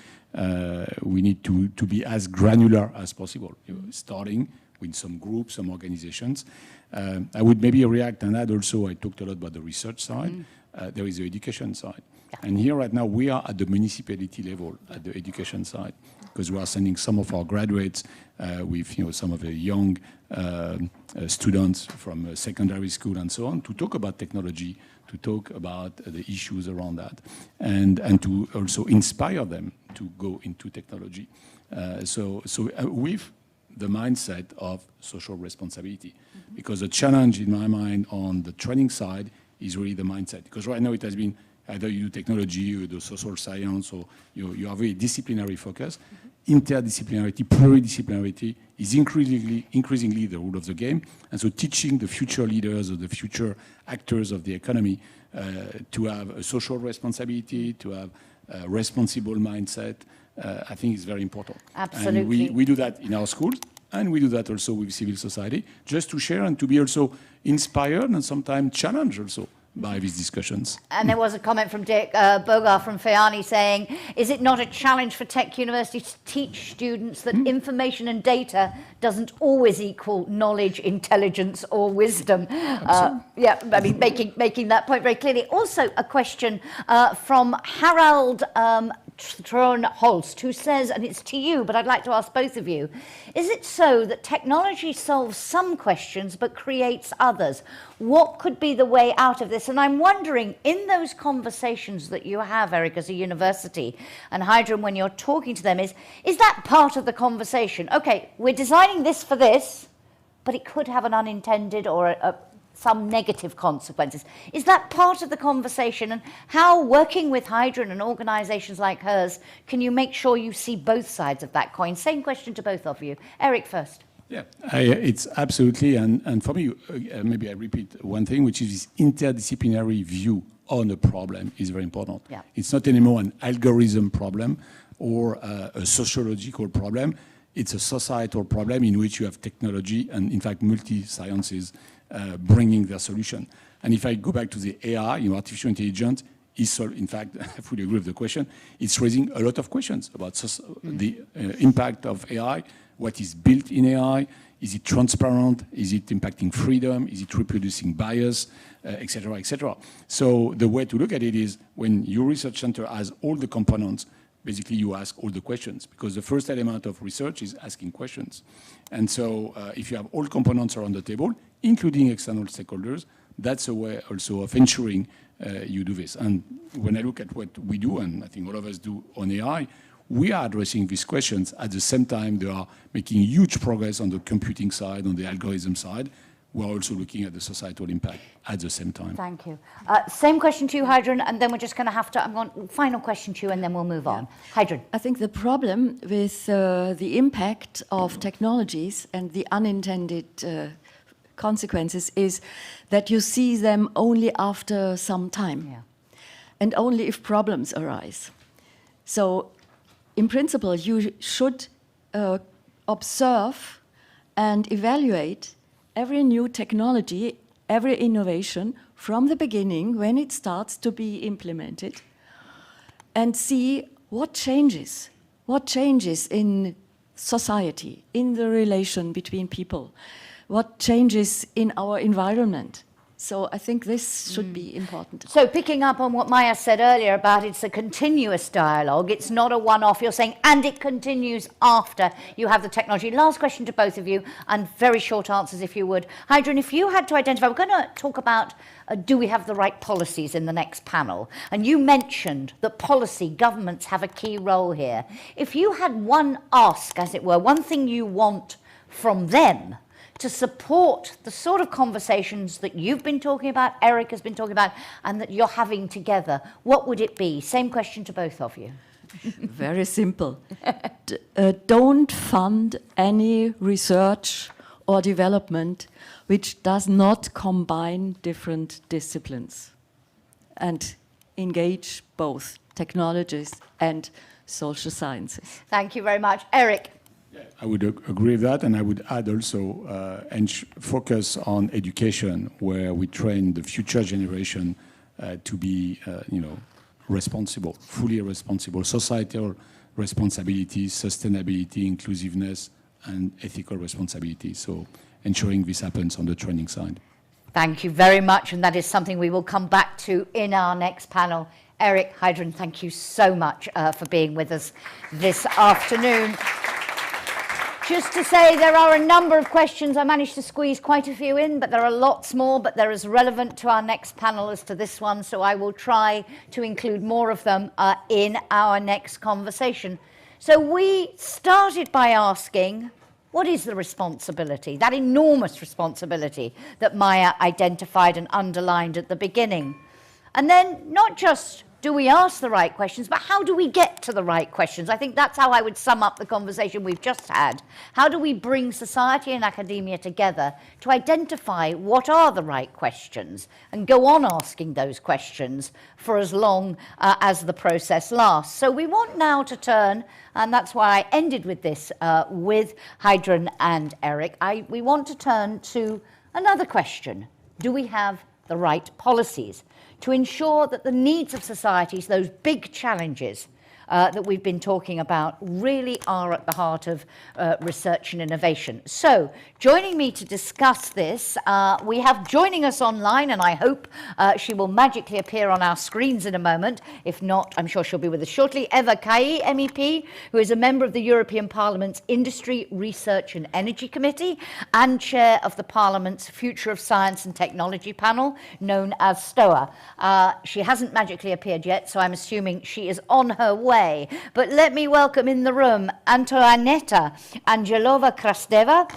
We need to be as granular as possible, starting with some groups, some organizations. I would maybe react and add also, I talked a lot about the research side. There is the education side. Yeah. And here right now we are at the municipality level at the education side, because we are sending some of our graduates with some of the young students from secondary school and so on to talk about technology, to talk about the issues around that, and to also inspire them to go into technology. So with the mindset of social responsibility, because the challenge in my mind on the training side is really the mindset, because right now it has been either you do technology or do social science, or you are very disciplinary focused. Interdisciplinarity, pluridisciplinarity is increasingly the rule of the game, and so teaching the future leaders or the future actors of the economy to have a social responsibility, to have a responsible mindset, I think is very important. Absolutely. And we do that in our schools, and we do that also with civil society, just to share and to be also inspired and sometimes challenged also by these discussions. And there was a comment from Dick Bogar from FEANI saying, is it not a challenge for tech universities to teach students that information and data doesn't always equal knowledge, intelligence or wisdom? Yeah, I mean, making that point very clearly. Also a question from Harald Horst, who says, and it's to you, but I'd like to ask both of you, is it so that technology solves some questions but creates others? What could be the way out of this? And I'm wondering, in those conversations that you have, Eric, as a university, and Heidrun, when you're talking to them, is that part of the conversation? Okay, we're designing this for this, but it could have an unintended or some negative consequences. Is that part of the conversation? And how, working with Heidrun and organisations like hers, can you make sure you see both sides of that coin? Same question to both of you. Eric first. Yeah, it's absolutely, and for me, maybe I repeat one thing, which is this interdisciplinary view on a problem is very important. Yeah. It's not anymore an algorithm problem or a sociological problem. It's a societal problem in which you have technology and, in fact, multi-sciences bringing their solution. And if I go back to the AI, artificial intelligence is, in fact, I fully agree with the question, it's raising a lot of questions about the impact of AI, what is built in AI, is it transparent, is it impacting freedom, is it reproducing bias, et cetera, et cetera. So the way to look at it is when your research center has all the components, basically you ask all the questions, because the first element of research is asking questions. And so if you have all components around the table, including external stakeholders, that's a way also of ensuring you do this. And when I look at what we do, and I think all of us do on AI, we are addressing these questions. At the same time, they are making huge progress on the computing side, on the algorithm side. We're also looking at the societal impact at the same time. Thank you. Same question to you, Heidrun, and then we're just going to have to, final question to you, and then we'll move on. Heidrun. I think the problem with the impact of technologies and the unintended consequences is that you see them only after some time, and only if problems arise. So, in principle, you should observe and evaluate every new technology, every innovation from the beginning when it starts to be implemented, and see what changes in society, in the relation between people, what changes in our environment. So I think this should be important. So picking up on what Maja said earlier about it's a continuous dialogue, it's not a one-off, you're saying, and it continues after you have the technology. Last question to both of you, and very short answers if you would. Heidrun, if you had to identify, we're going to talk about do we have the right policies in the next panel, and you mentioned that policy, governments have a key role here. If you had one ask, as it were, one thing you want from them, to support the sort of conversations that you've been talking about, Eric has been talking about, and that you're having together, what would it be? Same question to both of you. Very simple. Don't fund any research or development which does not combine different disciplines and engage both technologies and social sciences. Thank you very much. Eric. I would agree with that, and I would add also focus on education, where we train the future generation to be, responsible, fully responsible, societal responsibility, sustainability, inclusiveness, and ethical responsibility. So ensuring this happens on the training side. Thank you very much, and that is something we will come back to in our next panel. Eric, Heidrun, thank you so much for being with us this afternoon. Just to say, there are a number of questions. I managed to squeeze quite a few in, but there are lots more, but they're as relevant to our next panel as to this one, so I will try to include more of them in our next conversation. So we started by asking, what is the responsibility, that enormous responsibility that Maja identified and underlined at the beginning? And then not just do we ask the right questions, but how do we get to the right questions? I think that's how I would sum up the conversation we've just had. How do we bring society and academia together to identify what are the right questions and go on asking those questions for as long as the process lasts? So we want now to turn, and that's why I ended with this with Heidrun and Eric, we want to turn to another question. Do we have the right policies to ensure that the needs of societies, those big challenges that we've been talking about, really are at the heart of research and innovation? So, joining me to discuss this, we have joining us online, and I hope she will magically appear on our screens in a moment. If not, I'm sure she'll be with us shortly. 𝐵𝐸𝐾𝐜, MEP, who is a member of the European Parliament's Industry, Research and Energy Committee and chair of the Parliament's Future of Science and Technology panel, known as STOA. She hasn't magically appeared yet, so I'm assuming she is on her way. But let me welcome in the room Antoaneta Angelova-Krasteva,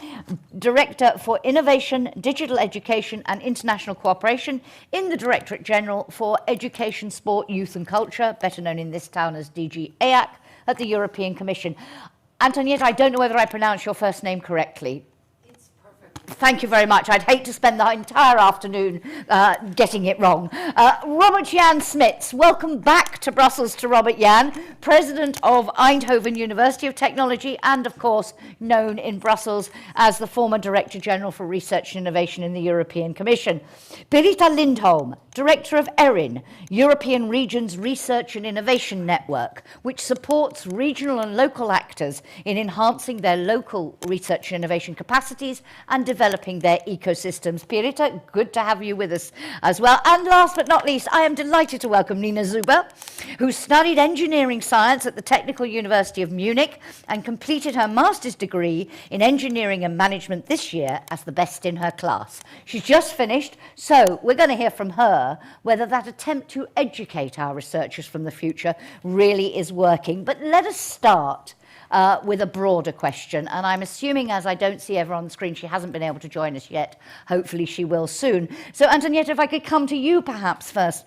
Director for Innovation, Digital Education and International Cooperation in the Directorate General for Education, Sport, Youth and Culture, better known in this town as DG EAC, at the European Commission. Antonietta, I don't know whether I pronounced your first name correctly. Thank you very much. I'd hate to spend the entire afternoon getting it wrong. Robert Jan Smits, welcome back to Brussels to Robert Jan, President of Eindhoven University of Technology and, of course, known in Brussels as the former Director General for Research and Innovation in the European Commission. Birgitta Lindholm, Director of 𝐵RIN, European Regions Research and Innovation Network, which supports regional and local actors in enhancing their local research and innovation capacities and developing their ecosystems. Birgitta, good to have you with us as well. And last but not least, I am delighted to welcome Nina Zuber, who studied engineering science at the Technical University of Munich and completed her master's degree in engineering and management this year as the best in her class. She's just finished, so we're going to hear from her whether that attempt to educate our researchers from the future really is working. But let us start with a broader question, and I'm assuming, as I don't see everyone on the screen, she hasn't been able to join us yet. Hopefully she will soon. So Antonietta, if I could come to you perhaps first,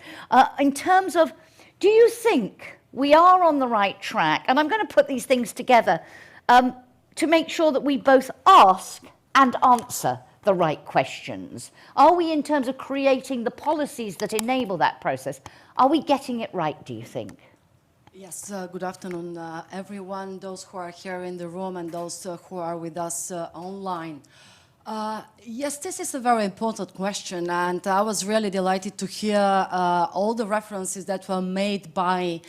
in terms of, do you think we are on the right track? And I'm going to put these things together to make sure that we both ask and answer the right questions. Are we, in terms of creating the policies that enable that process, are we getting it right, do you think? Yes, good afternoon, everyone, those who are here in the room and those who are with us online. Yes, this is a very important question, and I was really delighted to hear all the references that were made by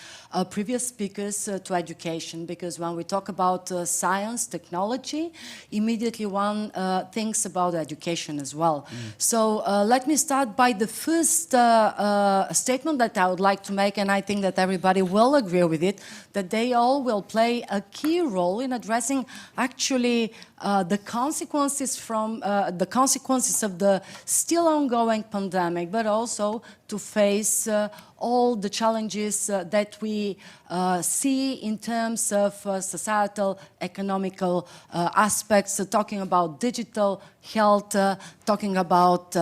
previous speakers to education, because when we talk about science, technology, immediately one thinks about education as well. So let me start by the first statement that I would like to make, and I think that everybody will agree with it, that they all will play a key role in addressing actually the consequences from the consequences of the still ongoing pandemic, but also to face all the challenges that we see in terms of societal, economical aspects, talking about digital health, talking about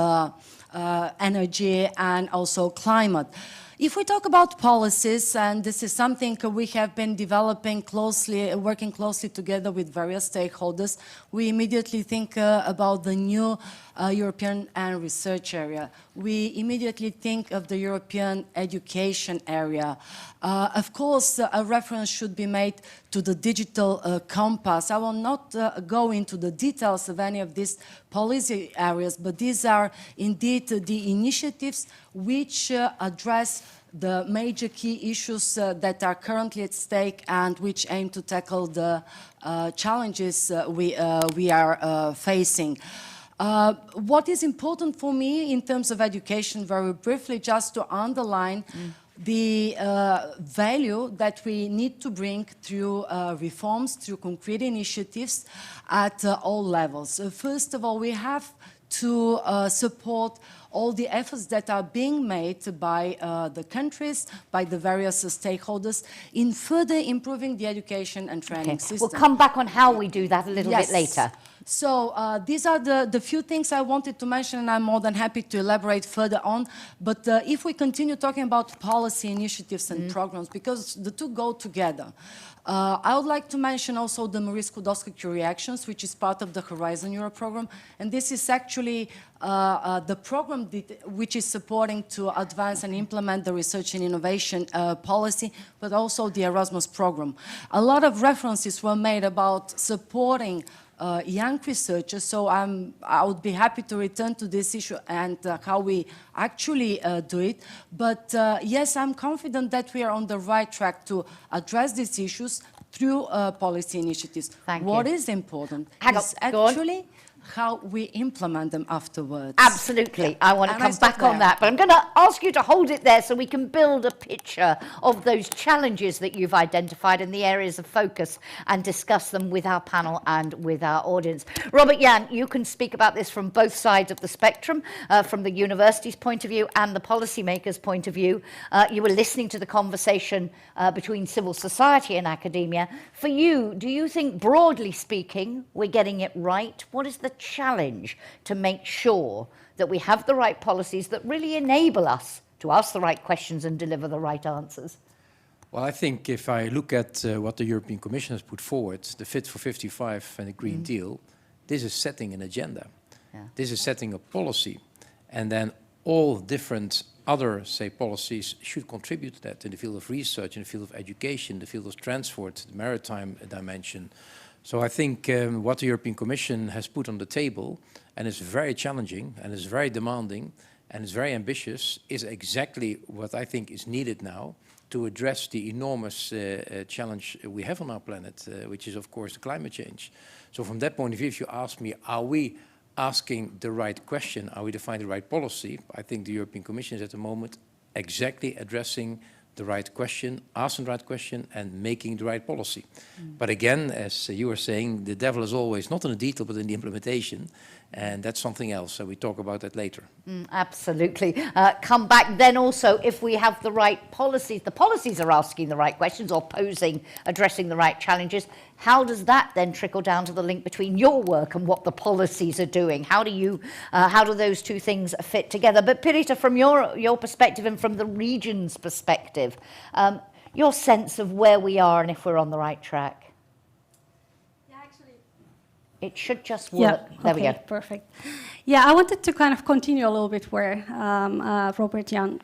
energy and also climate. If we talk about policies, and this is something we have been developing closely, working closely together with various stakeholders, we immediately think about the new European and research area. We immediately think of the European education area. Of course, a reference should be made to the digital compass. I will not go into the details of any of these policy areas, but these are indeed the initiatives which address the major key issues that are currently at stake and which aim to tackle the challenges we are facing. What is important for me in terms of education, very briefly, just to underline the value that we need to bring through reforms, through concrete initiatives at all levels. First of all, we have to support all the efforts that are being made by the countries, by the various stakeholders in further improving the education and training system. We'll come back on how we do that a little bit later. So these are the few things I wanted to mention, and I'm more than happy to elaborate further on. But if we continue talking about policy initiatives and programs, because the two go together, I would like to mention also the Marie Skłodowska reactions, which is part of the Horizon Europe program. And this is actually the program which is supporting to advance and implement the research and innovation policy, but also the Erasmus program. A lot of references were made about supporting young researchers, so I would be happy to return to this issue and how we actually do it. But yes, I'm confident that we are on the right track to address these issues through policy initiatives. What is important is actually how we implement them afterwards. Absolutely. I want to come back on that, but I'm going to ask you to hold it there so we can build a picture of those challenges that you've identified in the areas of focus and discuss them with our panel and with our audience. Robert Jan, you can speak about this from both sides of the spectrum, from the university's point of view and the policymakers' point of view. You were listening to the conversation between civil society and academia. For you, do you think, broadly speaking, we're getting it right? What is the challenge to make sure that we have the right policies that really enable us to ask the right questions and deliver the right answers? Well, I think if I look at what the European Commission has put forward, the Fit for 55 and the Green Deal, this is setting an agenda. Yeah. This is setting a policy. And then all different other, say, policies should contribute to that in the field of research, in the field of education, the field of transport, the maritime dimension. So I think what the European Commission has put on the table, and is very challenging, and is very demanding, and is very ambitious, is exactly what I think is needed now to address the enormous challenge we have on our planet, which is, of course, climate change. So from that point of view, if you ask me, are we asking the right question, are we defining the right policy? I think the European Commission is at the moment exactly addressing the right question, asking the right question, and making the right policy. But again, as you were saying, the devil is always not in the detail, but in the implementation, and that's something else. So we talk about that later. Absolutely. Come back then also if we have the right policies. The policies are asking the right questions or addressing the right challenges. How does that then trickle down to the link between your work and what the policies are doing? How do those two things fit together? But Pirita, from your perspective and from the region's perspective, your sense of where we are and if we're on the right track? Yeah, actually, it should just work. Yeah, there we go. Perfect. Yeah, I wanted to kind of continue a little bit where Robert Jan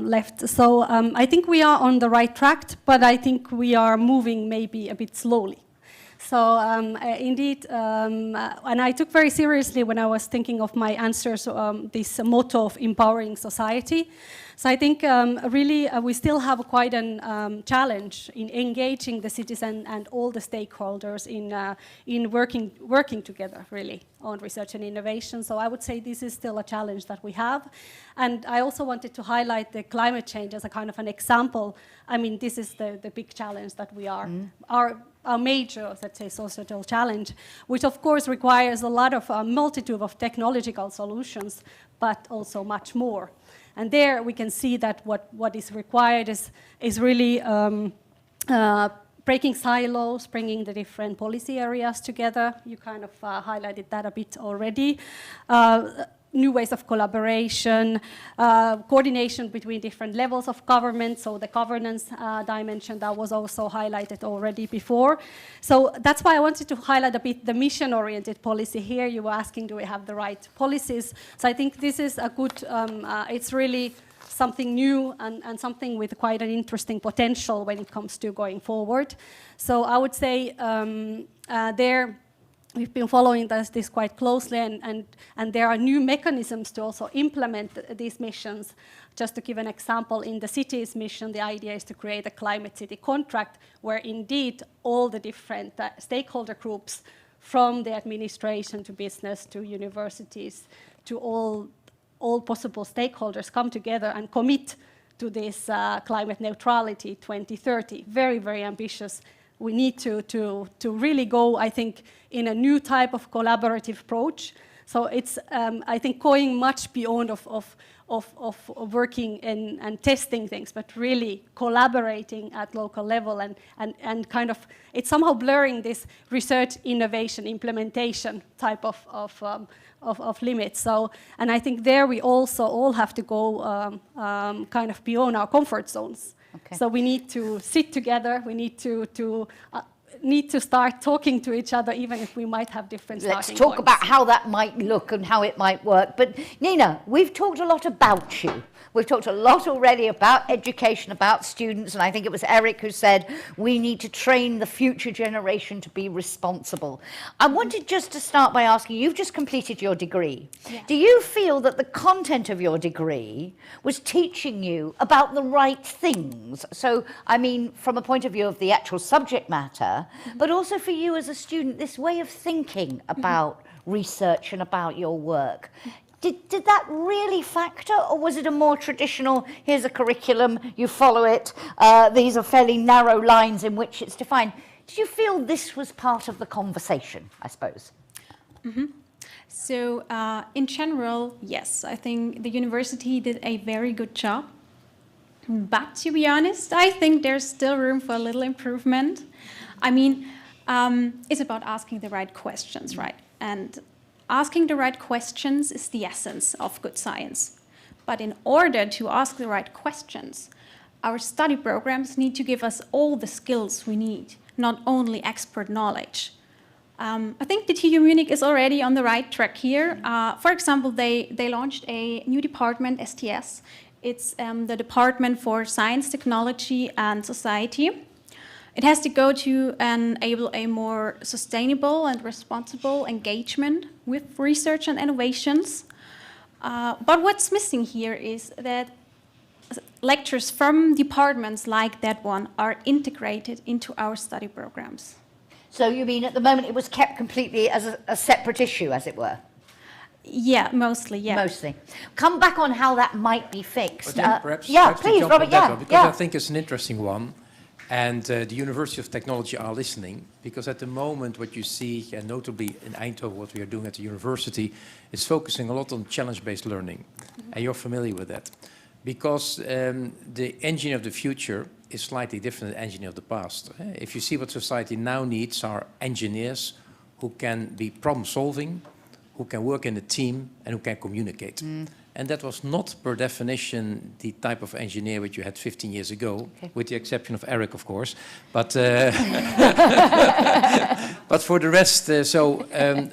left. So I think we are on the right track, but I think we are moving maybe a bit slowly. So indeed, and I took very seriously when I was thinking of my answers, this motto of empowering society. So I think really we still have quite a challenge in engaging the citizen and all the stakeholders in working together really on research and innovation. So I would say this is still a challenge that we have. And I also wanted to highlight the climate change as a kind of an example. I mean, this is the big challenge that we are, our major, let's say, societal challenge, which of course requires a lot of multitude of technological solutions, but also much more. And there we can see that what is required is really breaking silos, bringing the different policy areas together. You kind of highlighted that a bit already. New ways of collaboration, coordination between different levels of government, so the governance dimension that was also highlighted already before. So that's why I wanted to highlight a bit the mission-oriented policy here. You were asking, do we have the right policies? So I think this is a good, it's really something new and something with quite an interesting potential when it comes to going forward. So I would say there, we've been following this quite closely, and there are new mechanisms to also implement these missions. Just to give an example, in the city's mission, the idea is to create a climate city contract where indeed all the different stakeholder groups, from the administration to business to universities to all possible stakeholders, come together and commit to this climate neutrality 2030. Very, very ambitious. We need to really go, I think, in a new type of collaborative approach. So it's, I think, going much beyond of working and testing things, but really collaborating at local level and kind of, it's somehow blurring this research, innovation, implementation type of limits. So, and I think there we also all have to go kind of beyond our comfort zones. Okay. So we need to sit together, we need to start talking to each other, even if we might have different starting points. Let's talk about how that might look and how it might work. But Nina, we've talked a lot about you. We've talked a lot already about education, about students, and I think it was Eric who said we need to train the future generation to be responsible. I wanted just to start by asking, you've just completed your degree. Yeah. Do you feel that the content of your degree was teaching you about the right things? So, I mean, from a point of view of the actual subject matter, but also for you as a student, this way of thinking about research and about your work. Did that really factor, or was it a more traditional, here's a curriculum, you follow it, these are fairly narrow lines in which it's defined? Did you feel this was part of the conversation, I suppose? Mm-hmm. So in general, yes, I think the university did a very good job. But to be honest, I think there's still room for a little improvement. I mean, it's about asking the right questions, right? And asking the right questions is the essence of good science. But in order to ask the right questions, our study programs need to give us all the skills we need, not only expert knowledge. I think the TU Munich is already on the right track here. For example, they launched a new department, STS. It's the Department for Science, Technology and Society. It has to go to enable a more sustainable and responsible engagement with research and innovations. But what's missing here is that lectures from departments like that one are integrated into our study programs. So you mean at the moment it was kept completely as a separate issue, as it were? Yeah, mostly, yeah. Mostly. Come back on how that might be fixed. Perhaps please, Robert, because I think it's an interesting one. And the University of Technology are listening, because at the moment what you see, and notably in Eindhoven, what we are doing at the university, is focusing a lot on challenge-based learning. Mm-hmm. And you're familiar with that. Because the engineer of the future is slightly different than the engineer of the past. If you see what society now needs are engineers who can be problem-solving, who can work in a team, and who can communicate. Mm. And that was not, per definition, the type of engineer which you had 15 years ago, okay, with the exception of Eric, of course. But, but for the rest,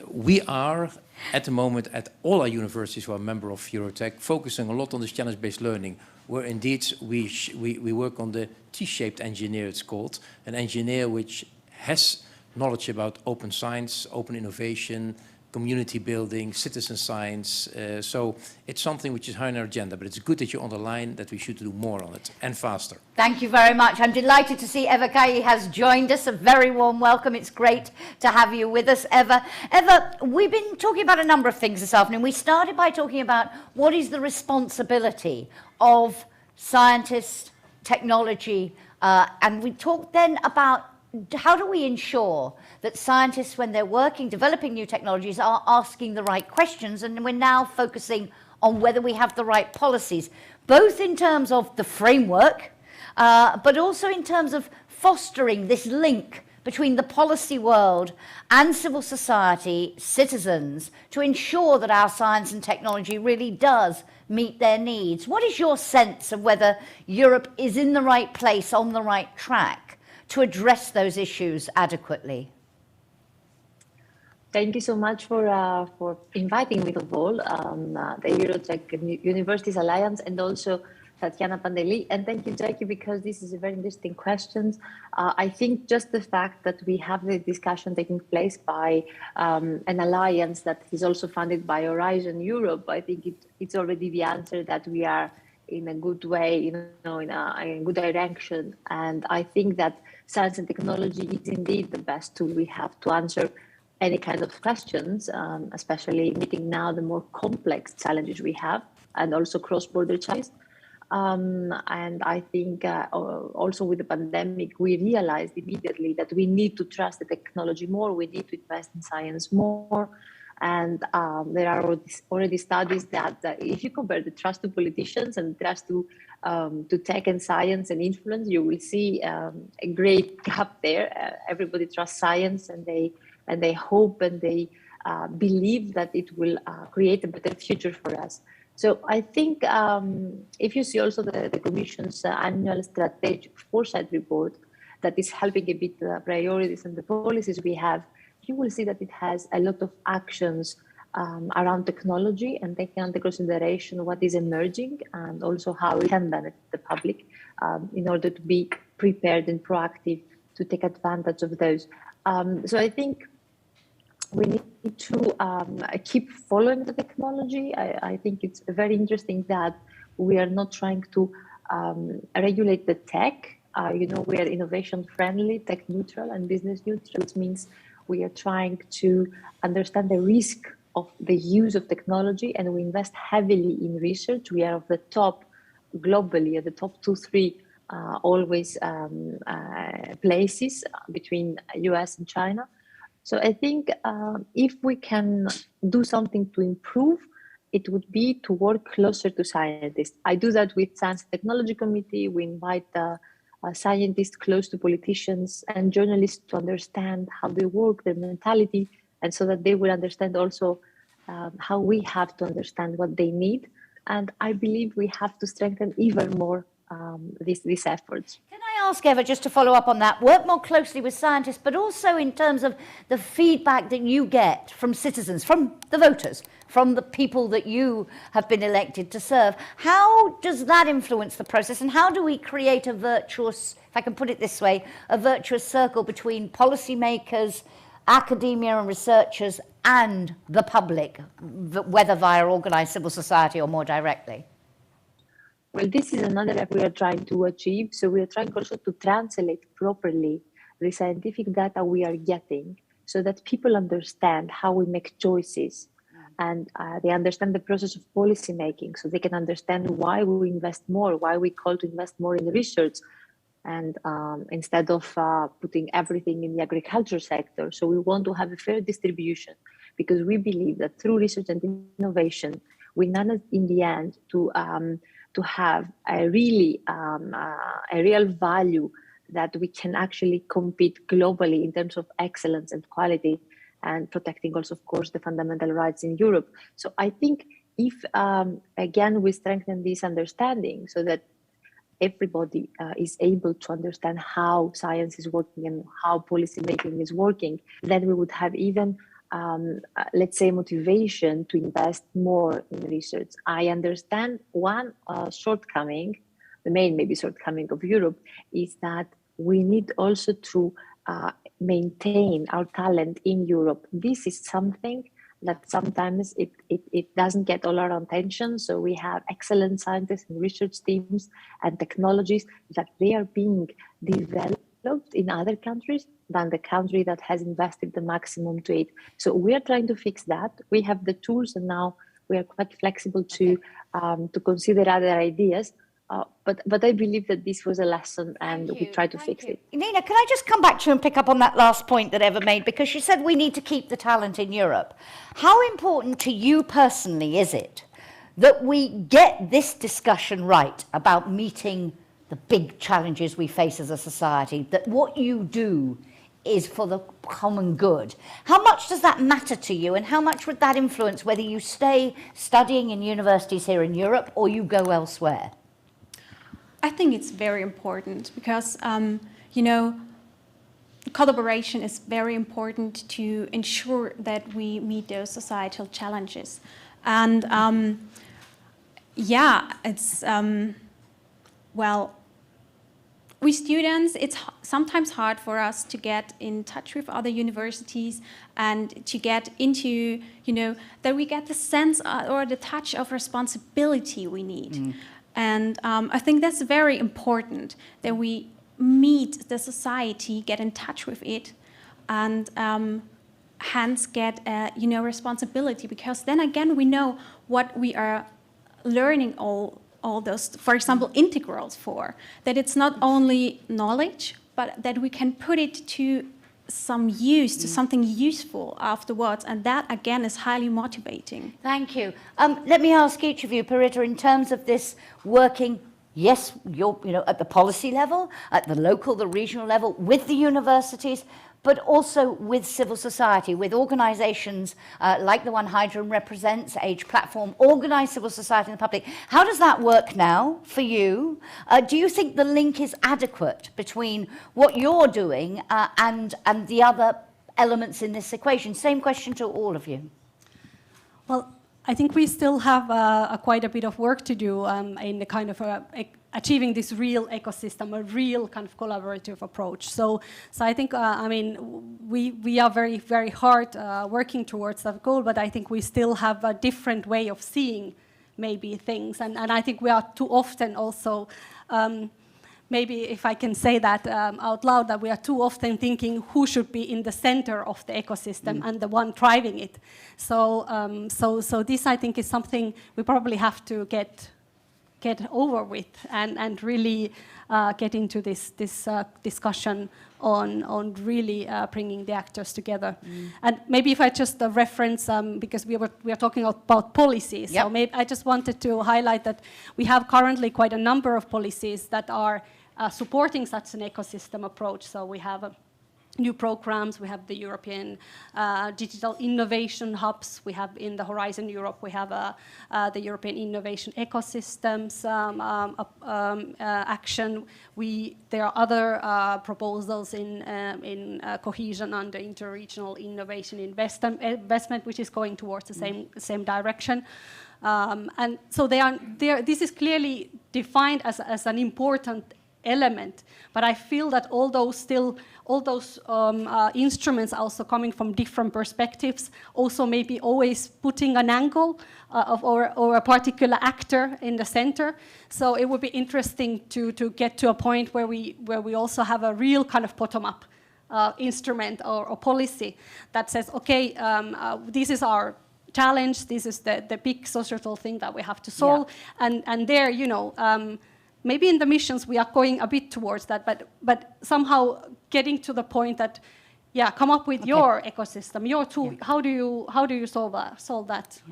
we are, at the moment, at all our universities who are a member of EuroTech, focusing a lot on this challenge-based learning, where indeed we work on the T-shaped engineer, it's called, an engineer which has knowledge about open science, open innovation, community building, citizen science. So it's something which is high on our agenda, but it's good that you underline that we should do more on it and faster. Thank you very much. I'm delighted to see 𝐵𝐸𝐾𝐜 has joined us. A very warm welcome. It's great to have you with us, Eva. Eva, we've been talking about a number of things this afternoon. We started by talking about what is the responsibility of scientists, technology, and we talked then about how do we ensure that scientists, when they're working, developing new technologies, are asking the right questions, and we're now focusing on whether we have the right policies, both in terms of the framework, but also in terms of fostering this link between the policy world and civil society, citizens, to ensure that our science and technology really does meet their needs. What is your sense of whether Europe is in the right place, on the right track, to address those issues adequately? Thank you so much for inviting me to all, the EuroTech Universities Alliance, and also Tatiana Pandeli. And thank you, Jackie, because this is a very interesting question. I think just the fact that we have the discussion taking place by an alliance that is also funded by Horizon Europe, I think it's already the answer that we are in a good way, in a good direction. And I think that science and technology is indeed the best tool we have to answer any kind of questions, especially meeting now the more complex challenges we have, and also cross-border challenges. And I think also with the pandemic, we realized immediately that we need to trust the technology more, we need to invest in science more. And there are already studies that if you compare the trust to politicians and trust to tech and science and influence, you will see a great gap there. Everybody trusts science, and they hope and they believe that it will create a better future for us. So I think if you see also the Commission's annual strategic foresight report that is helping a bit the priorities and the policies we have, you will see that it has a lot of actions around technology and taking into consideration what is emerging and also how it can benefit the public in order to be prepared and proactive to take advantage of those. So I think we need to keep following the technology. I think it's very interesting that we are not trying to regulate the tech. We are innovation friendly, tech neutral and business neutral, which means we are trying to understand the risk of the use of technology, and we invest heavily in research. We are of the top globally, at the top 2-3 always places between US and China. So I think if we can do something to improve, it would be to work closer to scientists. I do that with Science and Technology Committee. We invite scientists close to politicians and journalists to understand how they work, their mentality, and so that they will understand also how we have to understand what they need. And I believe we have to strengthen even more these efforts. Can I ask, Eva, just to follow up on that, work more closely with scientists, but also in terms of the feedback that you get from citizens, from the voters, from the people that you have been elected to serve. How does that influence the process, and how do we create a virtuous, if I can put it this way, a virtuous circle between policymakers, academia and researchers and the public, whether via organized civil society or more directly? Well, this is another that we are trying to achieve. So we are trying also to translate properly the scientific data we are getting so that people understand how we make choices and they understand the process of policy making, so they can understand why we invest more, why we call to invest more in research and instead of putting everything in the agriculture sector. So we want to have a fair distribution because we believe that through research and innovation, we manage in the end to have a really a real value that we can actually compete globally in terms of excellence and quality and protecting also, of course, the fundamental rights in Europe. So I think if, again, we strengthen this understanding so that everybody is able to understand how science is working and how policy making is working, then we would have even let's say, motivation to invest more in research. I understand one shortcoming, the main maybe shortcoming of Europe, is that we need also to maintain our talent in Europe. This is something that sometimes it doesn't get all our attention. So we have excellent scientists and research teams and technologies that they are being developed in other countries than the country that has invested the maximum to it. So we are trying to fix that. We have the tools, and now we are quite flexible to consider other ideas. But I believe that this was a lesson, and we try to fix it. Nina, can I just come back to you and pick up on that last point that Eva made? Because she said we need to keep the talent in Europe. How important to you personally is it that we get this discussion right about meeting the big challenges we face as a society, that what you do is for the common good? How much does that matter to you, and how much would that influence whether you stay studying in universities here in Europe or you go elsewhere? I think it's very important because, you know, collaboration is very important to ensure that we meet those societal challenges. And yeah, it's, well, we students, it's sometimes hard for us to get in touch with other universities and to get into, you know, that we get the sense or the touch of responsibility we need. And I think that's very important, that we meet the society, get in touch with it, and hence get you know, responsibility, because then again we know what we are learning all those, for example, integrals for, that it's not only knowledge, but that we can put it to some use, to something useful afterwards, and that again is highly motivating. Thank you. Let me ask each of you, Paritta, in terms of this working, yes, you're, you know, at the policy level, at the local, the regional level, with the universities, but also with civil society, with organisations like the one Hydrogen represents, Age Platform, organised civil society in the public. How does that work now for you? Do you think the link is adequate between what you're doing and the other elements in this equation? Same question to all of you. Well, I think we still have quite a bit of work to do in the kind of achieving this real ecosystem, a real kind of collaborative approach. So I think, I mean, we are very, very hard working towards that goal, but I think we still have a different way of seeing maybe things. And I think we are too often also, maybe if I can say that out loud, that we are too often thinking who should be in the center of the ecosystem and the one driving it. So this, I think, is something we probably have to get over with and really get into this discussion on really bringing the actors together. And maybe if I just reference, because we are talking about policies, so maybe I just wanted to highlight that we have currently quite a number of policies that are supporting such an ecosystem approach. So we have new programs, we have the European Digital Innovation Hubs, we have in the Horizon Europe, we have the European Innovation Ecosystems action. There are other proposals in cohesion under interregional innovation investment, which is going towards the same direction. And so this is clearly defined as an important element, but I feel that all those instruments also coming from different perspectives, also maybe always putting an angle or a particular actor in the center. So it would be interesting to get to a point where we also have a real kind of bottom-up instrument or policy that says, okay, this is our challenge, this is the big societal thing that we have to solve, and there, you know, maybe in the missions we are going a bit towards that, but somehow getting to the point that, come up with your ecosystem, your tool. How do you solve that?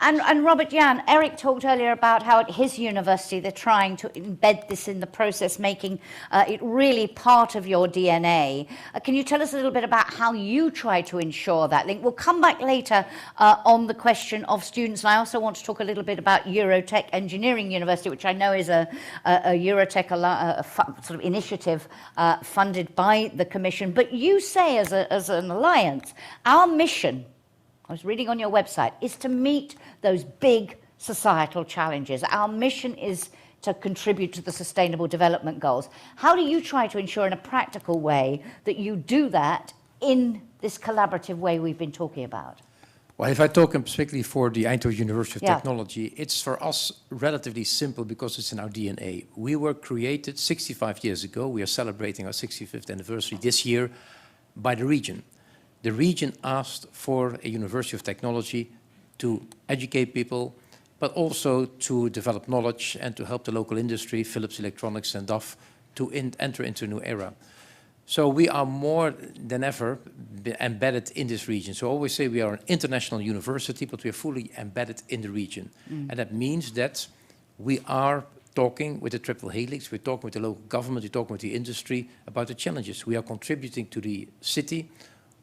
And Robert Jan, Eric talked earlier about how at his university they're trying to embed this in the process, making it really part of your DNA. Can you tell us a little bit about how you try to ensure that link? We'll come back later on the question of students, and I also want to talk a little bit about EuroTech Engineering University, which I know is a EuroTech sort of initiative funded by the Commission. But you say as an alliance, our mission, I was reading on your website, is to meet those big societal challenges. Our mission is to contribute to the Sustainable Development Goals. How do you try to ensure in a practical way that you do that in this collaborative way we've been talking about? Well, if I talk specifically for the Eindhoven University of Yeah. Technology, it's for us relatively simple because it's in our DNA. We were created 65 years ago. We are celebrating our 65th anniversary this year by the region. The region asked for a University of Technology to educate people, but also to develop knowledge and to help the local industry, Philips Electronics and DAF, to enter into a new era. So we are more than ever embedded in this region. So I always say we are an international university, but we are fully embedded in the region. And that means that we are talking with the triple helix, we're talking with the local government, we're talking with the industry about the challenges. We are contributing to the city,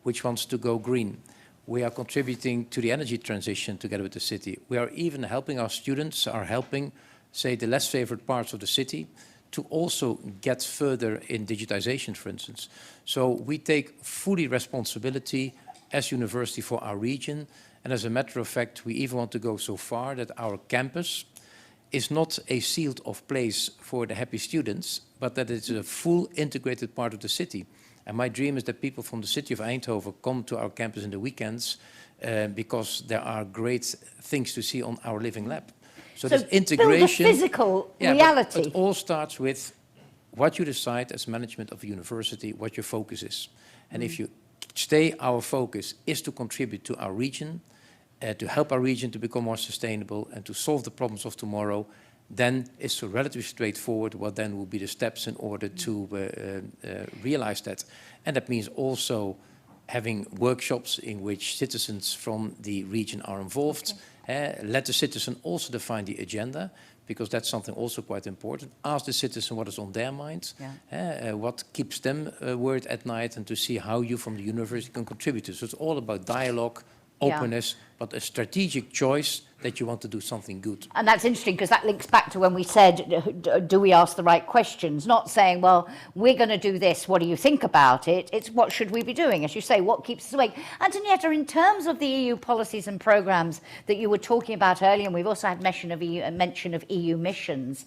which wants to go green. We are contributing to the energy transition together with the city. We are even helping our students, are helping, say, the less favored parts of the city to also get further in digitization, for instance. So we take fully responsibility as university for our region. And as a matter of fact, we even want to go so far that our campus is not a sealed off place for the happy students, but that it's a full integrated part of the city. And my dream is that people from the city of Eindhoven come to our campus in the weekends because there are great things to see on our living lab. So this integration, build a physical reality. But it all starts with what you decide as management of a university, what your focus is. And if you stay, our focus is to contribute to our region, to help our region to become more sustainable and to solve the problems of tomorrow, then it's relatively straightforward what then will be the steps in order to realize that. And that means also having workshops in which citizens from the region are involved. Let the citizen also define the agenda, because that's something also quite important. Ask the citizen what is on their mind, what keeps them worried at night, and to see how you from the university can contribute to. So it's all about dialogue, openness, but a strategic choice that you want to do something good. And that's interesting because that links back to when we said, do we ask the right questions? Not saying, well, we're going to do this, what do you think about it? It's what should we be doing? As you say, what keeps us awake? Antonietta, in terms of the EU policies and programmes that you were talking about earlier, and we've also had mention of EU missions,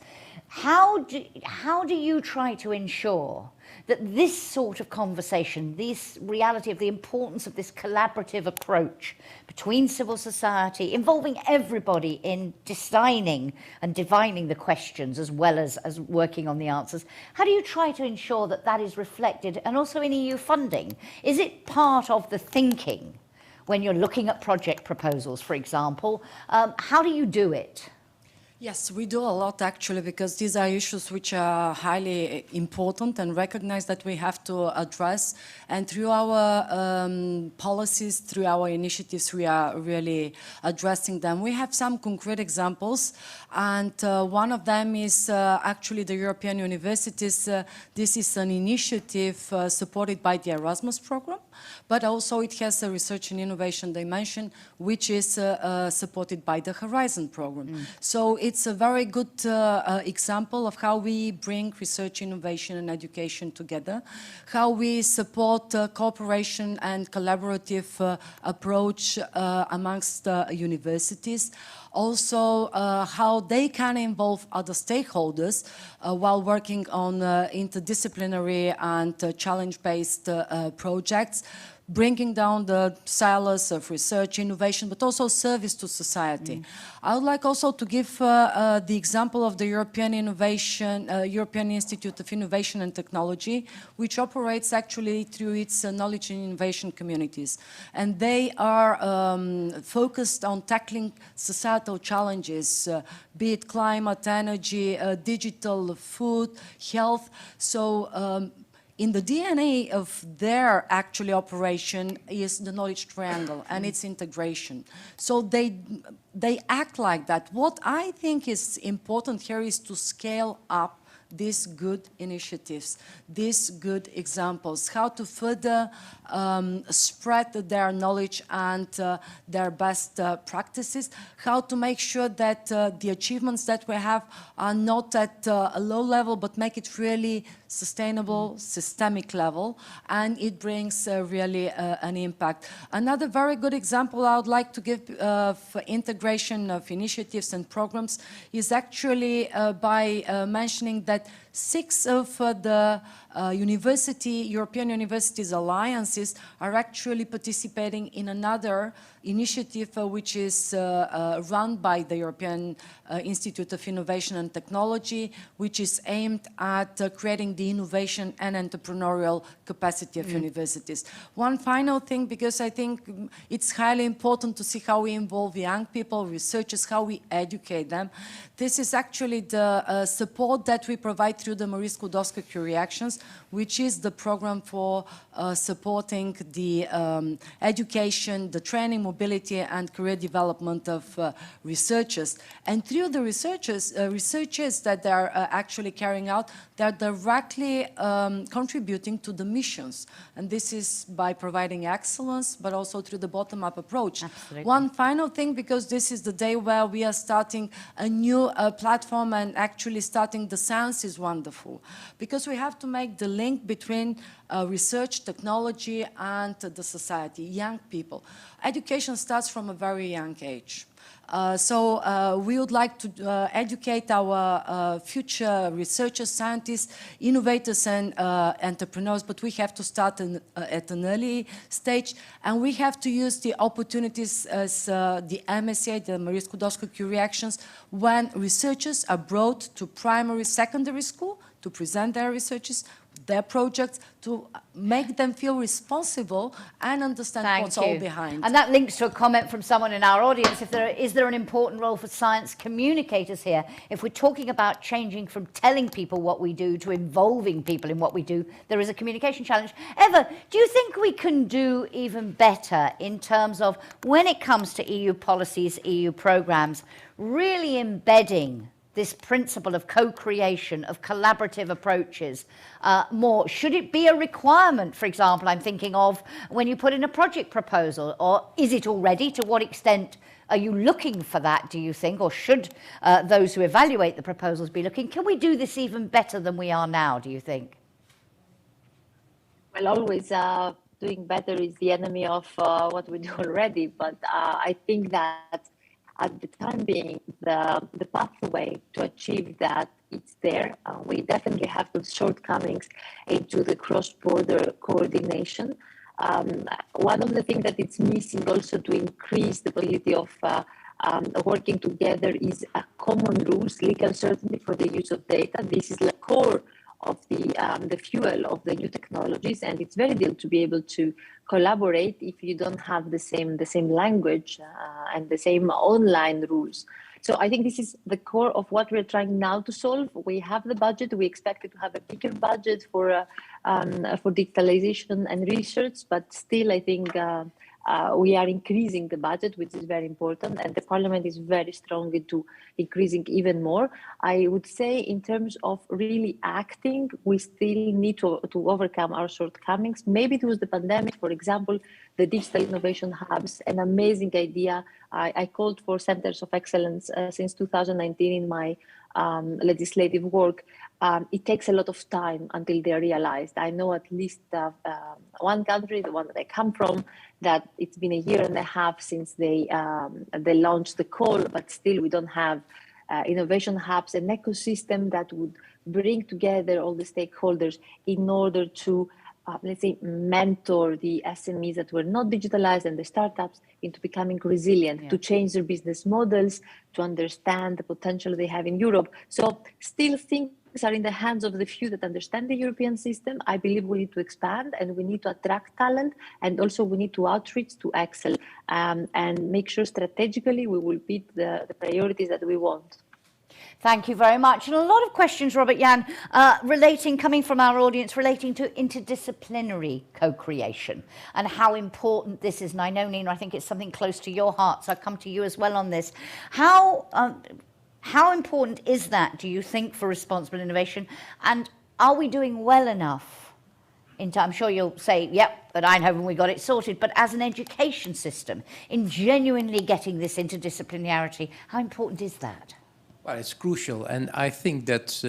how do you try to ensure that this sort of conversation, this reality of the importance of this collaborative approach between civil society, involving everybody in designing and divining the questions as well as working on the answers, how do you try to ensure that that is reflected, and also in EU funding? Is it part of the thinking when you're looking at project proposals, for example? How do you do it? Yes, we do a lot actually, because these are issues which are highly important and recognize that we have to address. And through our policies, through our initiatives, we are really addressing them. We have some concrete examples, and one of them is actually the European Universities. This is an initiative supported by the Erasmus program, but also it has a research and innovation dimension, which is supported by the Horizon program. So it's a very good example of how we bring research, innovation and education together, how we support cooperation and collaborative approach amongst universities, also how they can involve other stakeholders while working on interdisciplinary and challenge-based projects, bringing down the silos of research, innovation, but also service to society. I would like also to give the example of the European Institute of Innovation and Technology, which operates actually through its knowledge and innovation communities. And they are focused on tackling societal challenges, be it climate, energy, digital, food, health. So in the DNA of their actually operation is the knowledge triangle and its integration. So they act like that. What I think is important here is to scale up these good initiatives, these good examples, how to further spread their knowledge and their best practices, how to make sure that the achievements that we have are not at a low level, but make it really sustainable, systemic level, and it brings really an impact. Another very good example I would like to give for integration of initiatives and programs is actually by mentioning that 6 of the European Universities Alliances are actually participating in another initiative which is run by the European Institute of Innovation and Technology, which is aimed at creating the innovation and entrepreneurial capacity of universities. One final thing, because I think it's highly important to see how we involve young people, researchers, how we educate them. This is actually the support that we provide through the 𝐲𝐶𝐴 reactions, which is the program for supporting the education, the training, mobility, and career development of researchers. And through the researchers that they are actually carrying out, they are directly contributing to the missions. And this is by providing excellence, but also through the bottom-up approach. Absolutely. One final thing, because this is the day where we are starting a new platform, and actually starting the Science is Wonderful, because we have to make the link between research, technology, and the society, young people. Education starts from a very young age. So we would like to educate our future researchers, scientists, innovators, and entrepreneurs, but we have to start at an early stage, and we have to use the opportunities as the MSA, the 𝐸𝐶𝐴 reactions, when researchers are brought to primary, secondary school to present their researches, their projects, to make them feel responsible and understand what's all behind. And that links to a comment from someone in our audience. Is there an important role for science communicators here? If we're talking about changing from telling people what we do to involving people in what we do, there is a communication challenge. Eva, do you think we can do even better in terms of, when it comes to EU policies, EU programs, really embedding this principle of co-creation, of collaborative approaches more? Should it be a requirement, for example, I'm thinking of when you put in a project proposal, or is it already? To what extent are you looking for that, do you think, or should those who evaluate the proposals be looking? Can we do this even better than we are now, do you think? Well, always doing better is the enemy of what we do already, but I think that at the time being, the pathway to achieve that, it's there. We definitely have some shortcomings into the cross-border coordination. One of the things that it's missing also to increase the validity of working together is a common rules, legal certainty for the use of data. This is the core of the fuel of the new technologies, and it's very difficult to be able to collaborate if you don't have the same language and the same online rules. So I think this is the core of what we're trying now to solve. We have the budget. We expected to have a bigger budget for digitalization and research, but still I think we are increasing the budget, which is very important, and the Parliament is very strong into increasing even more. I would say in terms of really acting, we still need to overcome our shortcomings. Maybe it was the pandemic, for example, the digital innovation hubs, an amazing idea. I called for centers of excellence since 2019 in my legislative work. It takes a lot of time until they're realized. I know at least one country, the one that I come from, that it's been a year and a half since they launched the 𝐶𝐽l, but still we don't have innovation hubs, an ecosystem that would bring together all the stakeholders in order to, let's say, mentor the SMEs that were not digitalized and the startups into becoming resilient, to change their business models, to understand the potential they have in Europe. So still things are in the hands of the few that understand the European system. I believe we need to expand, and we need to attract talent, and also we need to outreach to excel and make sure strategically we will beat the priorities that we want. Thank you very much. And a lot of questions, Robert-Jan, coming from our audience, relating to interdisciplinary co-creation and how important this is. And I know, Nina, I think it's something close to your heart, so I'll come to you as well on this. How important is that, do you think, for responsible innovation? And are we doing well enough? I'm sure you'll say, yep, at Eindhoven we got it sorted, but as an education system, in genuinely getting this interdisciplinarity, how important is that? Well, it's crucial, and I think that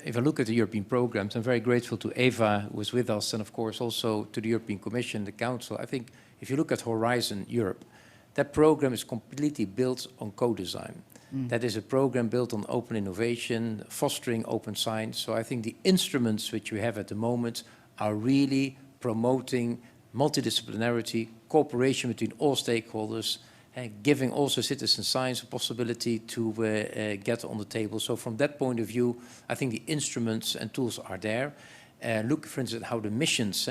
if I look at the European programs, I'm very grateful to Eva, who was with us, and of course also to the European Commission, the Council. I think if you look at Horizon Europe, that program is completely built on co-design. That is a program built on open innovation, fostering open science. So I think the instruments which we have at the moment are really promoting multidisciplinarity, cooperation between all stakeholders, giving also citizen science a possibility to get on the table. So from that point of view, I think the instruments and tools are there. Look, for instance, how the missions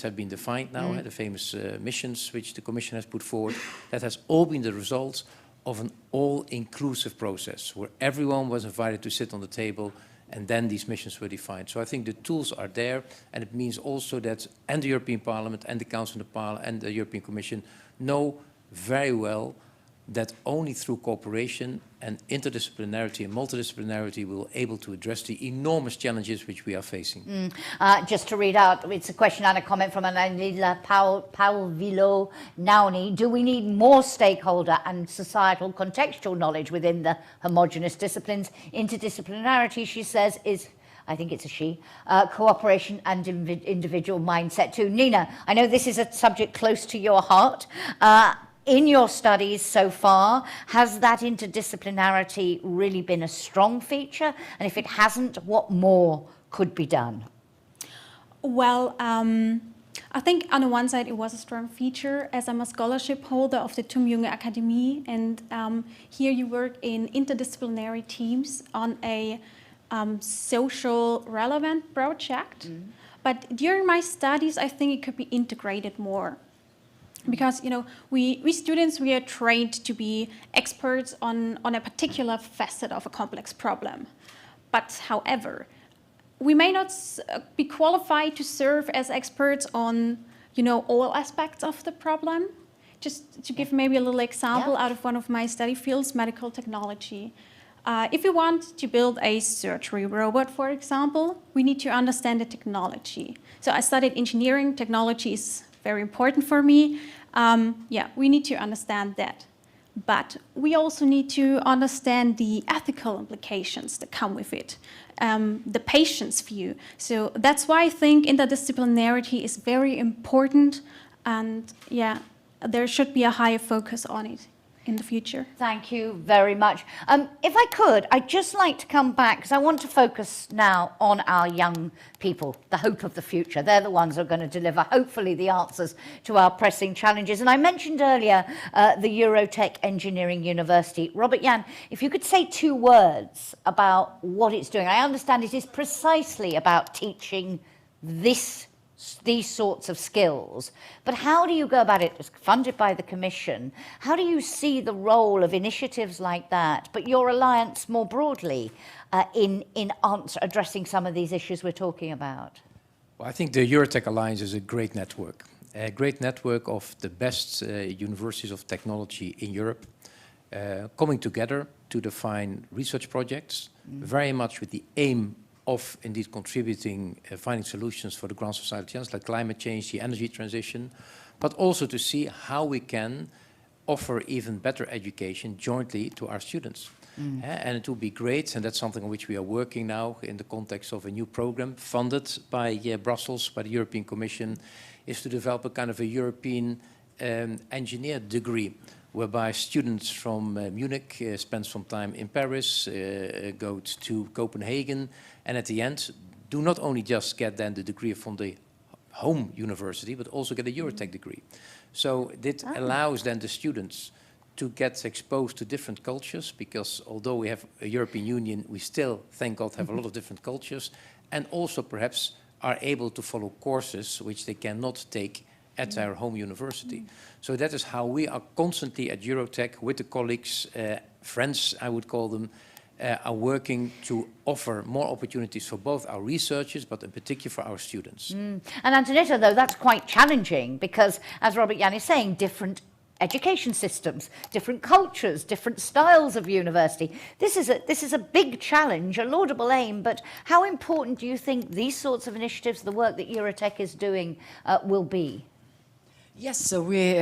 have been defined now, the famous missions which the Commission has put forward. That has all been the result of an all-inclusive process where everyone was invited to sit on the table, and then these missions were defined. So I think the tools are there, and it means also that and the European Parliament and the Council and the European Commission know very well that only through cooperation and interdisciplinarity and multidisciplinarity we will be able to address the enormous challenges which we are facing. Just to read out, it's a question and a comment from Anila Paulvilo Nauni. Do we need more stakeholder and societal contextual knowledge within the homogenous disciplines? Interdisciplinarity, she says, is, I think it's a she, cooperation and individual mindset too. Nina, I know this is a subject close to your heart. In your studies so far, has that interdisciplinarity really been a strong feature? And if it hasn't, what more could be done? Well, I think on the one side it was a strong feature, as I'm a scholarship holder of the 𝐡𝐚𝐭'𝐬, and here you work in interdisciplinary teams on a social relevant project. But during my studies, I think it could be integrated more. Because, you know, we students, we are trained to be experts on a particular facet of a complex problem. But however, we may not be qualified to serve as experts on, you know, all aspects of the problem. Just to give maybe a little example out of one of my study fields, medical technology. If we want to build a surgery robot, for example, we need to understand the technology. So I studied engineering. Technology is very important for me. We need to understand that. But we also need to understand the ethical implications that come with it, the patient's view. So that's why I think interdisciplinarity is very important, and there should be a higher focus on it in the future. Thank you very much. If I could, I'd just like to come back, because I want to focus now on our young people, the hope of the future. They're the ones who are going to deliver, hopefully, the answers to our pressing challenges. And I mentioned earlier the EuroTech Engineering University. Robert Jan, if you could say 2 words about what it's doing. I understand it is precisely about teaching these sorts of skills, but how do you go about it? It's funded by the Commission. How do you see the role of initiatives like that, but your alliance more broadly, in addressing some of these issues we're talking about? Well, I think the EuroTech Alliance is a great network of the best universities of technology in Europe, coming together to define research projects, very much with the aim of indeed contributing, finding solutions for the grand societal challenges like climate change, the energy transition, but also to see how we can offer even better education jointly to our students. And it would be great, and that's something on which we are working now in the context of a new program funded by Brussels, by the European Commission, is to develop a kind of a European engineer degree, whereby students from Munich spend some time in Paris, go to Copenhagen, and at the end do not only just get then the degree from the home university, but also get a EuroTech degree. So it allows then the students to get exposed to different cultures, because although we have a European Union, we still, thank God, have a lot of different cultures, and also perhaps are able to follow courses which they cannot take at our home university. So that is how we are constantly at EuroTech with the colleagues, friends I would call them, are working to offer more opportunities for both our researchers, but in particular for our students. And Antonetta, though, that's quite challenging because, as Robert Jan is saying, different education systems, different cultures, different styles of university. This is a big challenge, a laudable aim, but how important do you think these sorts of initiatives, the work that EuroTech is doing, will be? Yes, so we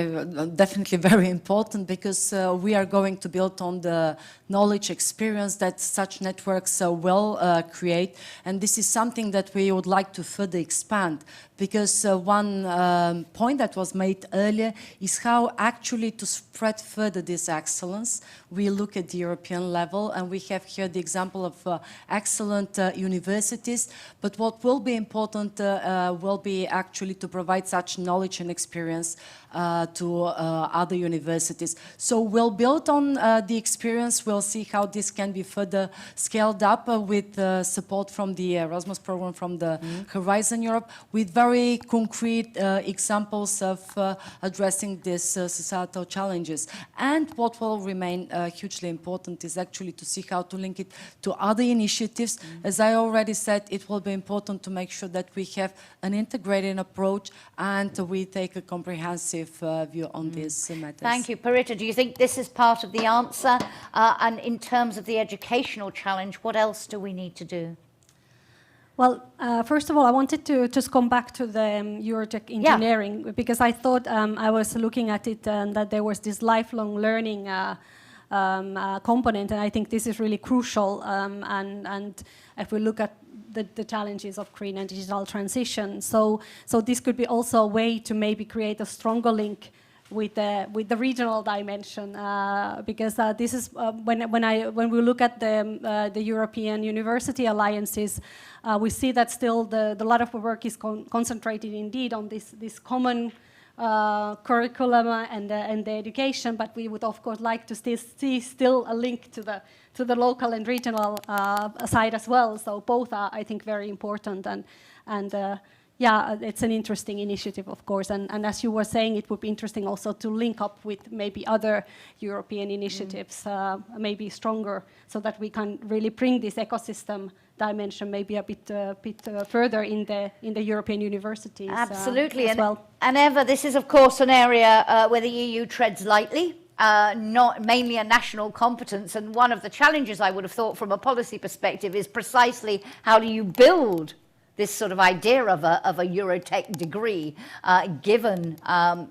definitely very important because we are going to build on the knowledge experience that such networks will create, and this is something that we would like to further expand because one point that was made earlier is how actually to spread further this excellence. We look at the European level and we have here the example of excellent universities, but what will be important will be actually to provide such knowledge and experience to other universities. So we'll build on the experience, we'll see how this can be further scaled up with support from the Erasmus program from the Horizon Europe, with very concrete examples of addressing these societal challenges. And what will remain hugely important is actually to see how to link it to other initiatives. As I already said, it will be important to make sure that we have an integrated approach and we take a comprehensive view on these matters. Thank you. Paritta, do you think this is part of the answer? And in terms of the educational challenge, what else do we need to do? Well, first of all, I wanted to just come back to the EuroTech engineering, because I thought I was looking at it and that there was this lifelong learning component, and I think this is really crucial. And if we look at the challenges of green and digital transition, so this could be also a way to maybe create a stronger link with the regional dimension, because this is when we look at the European University Alliances, we see that still the lot of the work is concentrated indeed on this common curriculum and the education, but we would of course like to see still a link to the local and regional side as well. So both are, I think, very important, and yeah, it's an interesting initiative, of course, and as you were saying, it would be interesting also to link up with maybe other European initiatives, maybe stronger, so that we can really bring this ecosystem dimension maybe a bit further in the European universities. Absolutely, as well. And Eva, this is of course an area where the EU treads lightly. Not mainly a national competence, and one of the challenges I would have thought from a policy perspective is precisely how do you build this sort of idea of a EuroTech degree, given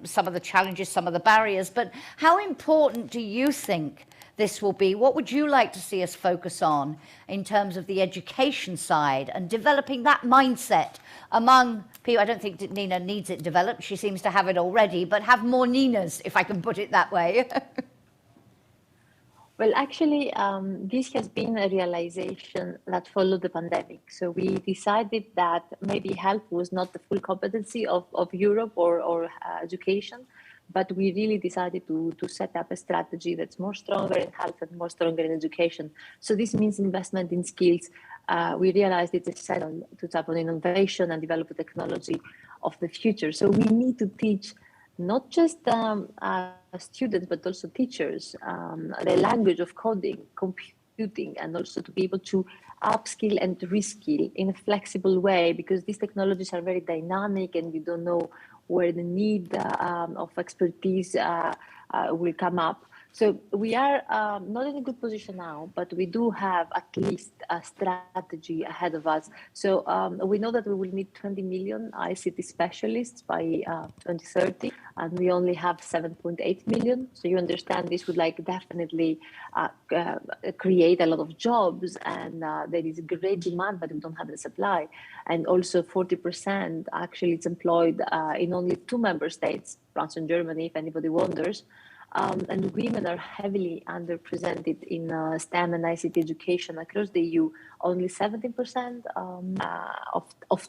some of the challenges, some of the barriers. But how important do you think this will be? What would you like to see us focus on in terms of the education side and developing that mindset among people? I don't think that Nina needs it developed. She seems to have it already, but have more Ninas, if I can put it that way. Well, actually, this has been a realization that followed the pandemic. So we decided that maybe health was not the full competency of Europe or education, but we really decided to set up a strategy that's more stronger in health and more stronger in education. So this means investment in skills. We realized it's essential to tap on innovation and develop the technology of the future. So we need to teach not just students, but also teachers, the language of coding, computing, and also to be able to upskill and reskill in a flexible way, because these technologies are very dynamic and you don't know where the need of expertise will come up. So we are not in a good position now, but we do have at least a strategy ahead of us. So we know that we will need 20 million ICT specialists by 2030, and we only have 7.8 million. So you understand this would definitely create a lot of jobs, and there is a great demand, but we don't have the supply. And also 40% actually it's employed in only 2 member states, France and Germany, if anybody wonders. And women are heavily underrepresented in STEM and ICT education across the EU. Only 17% of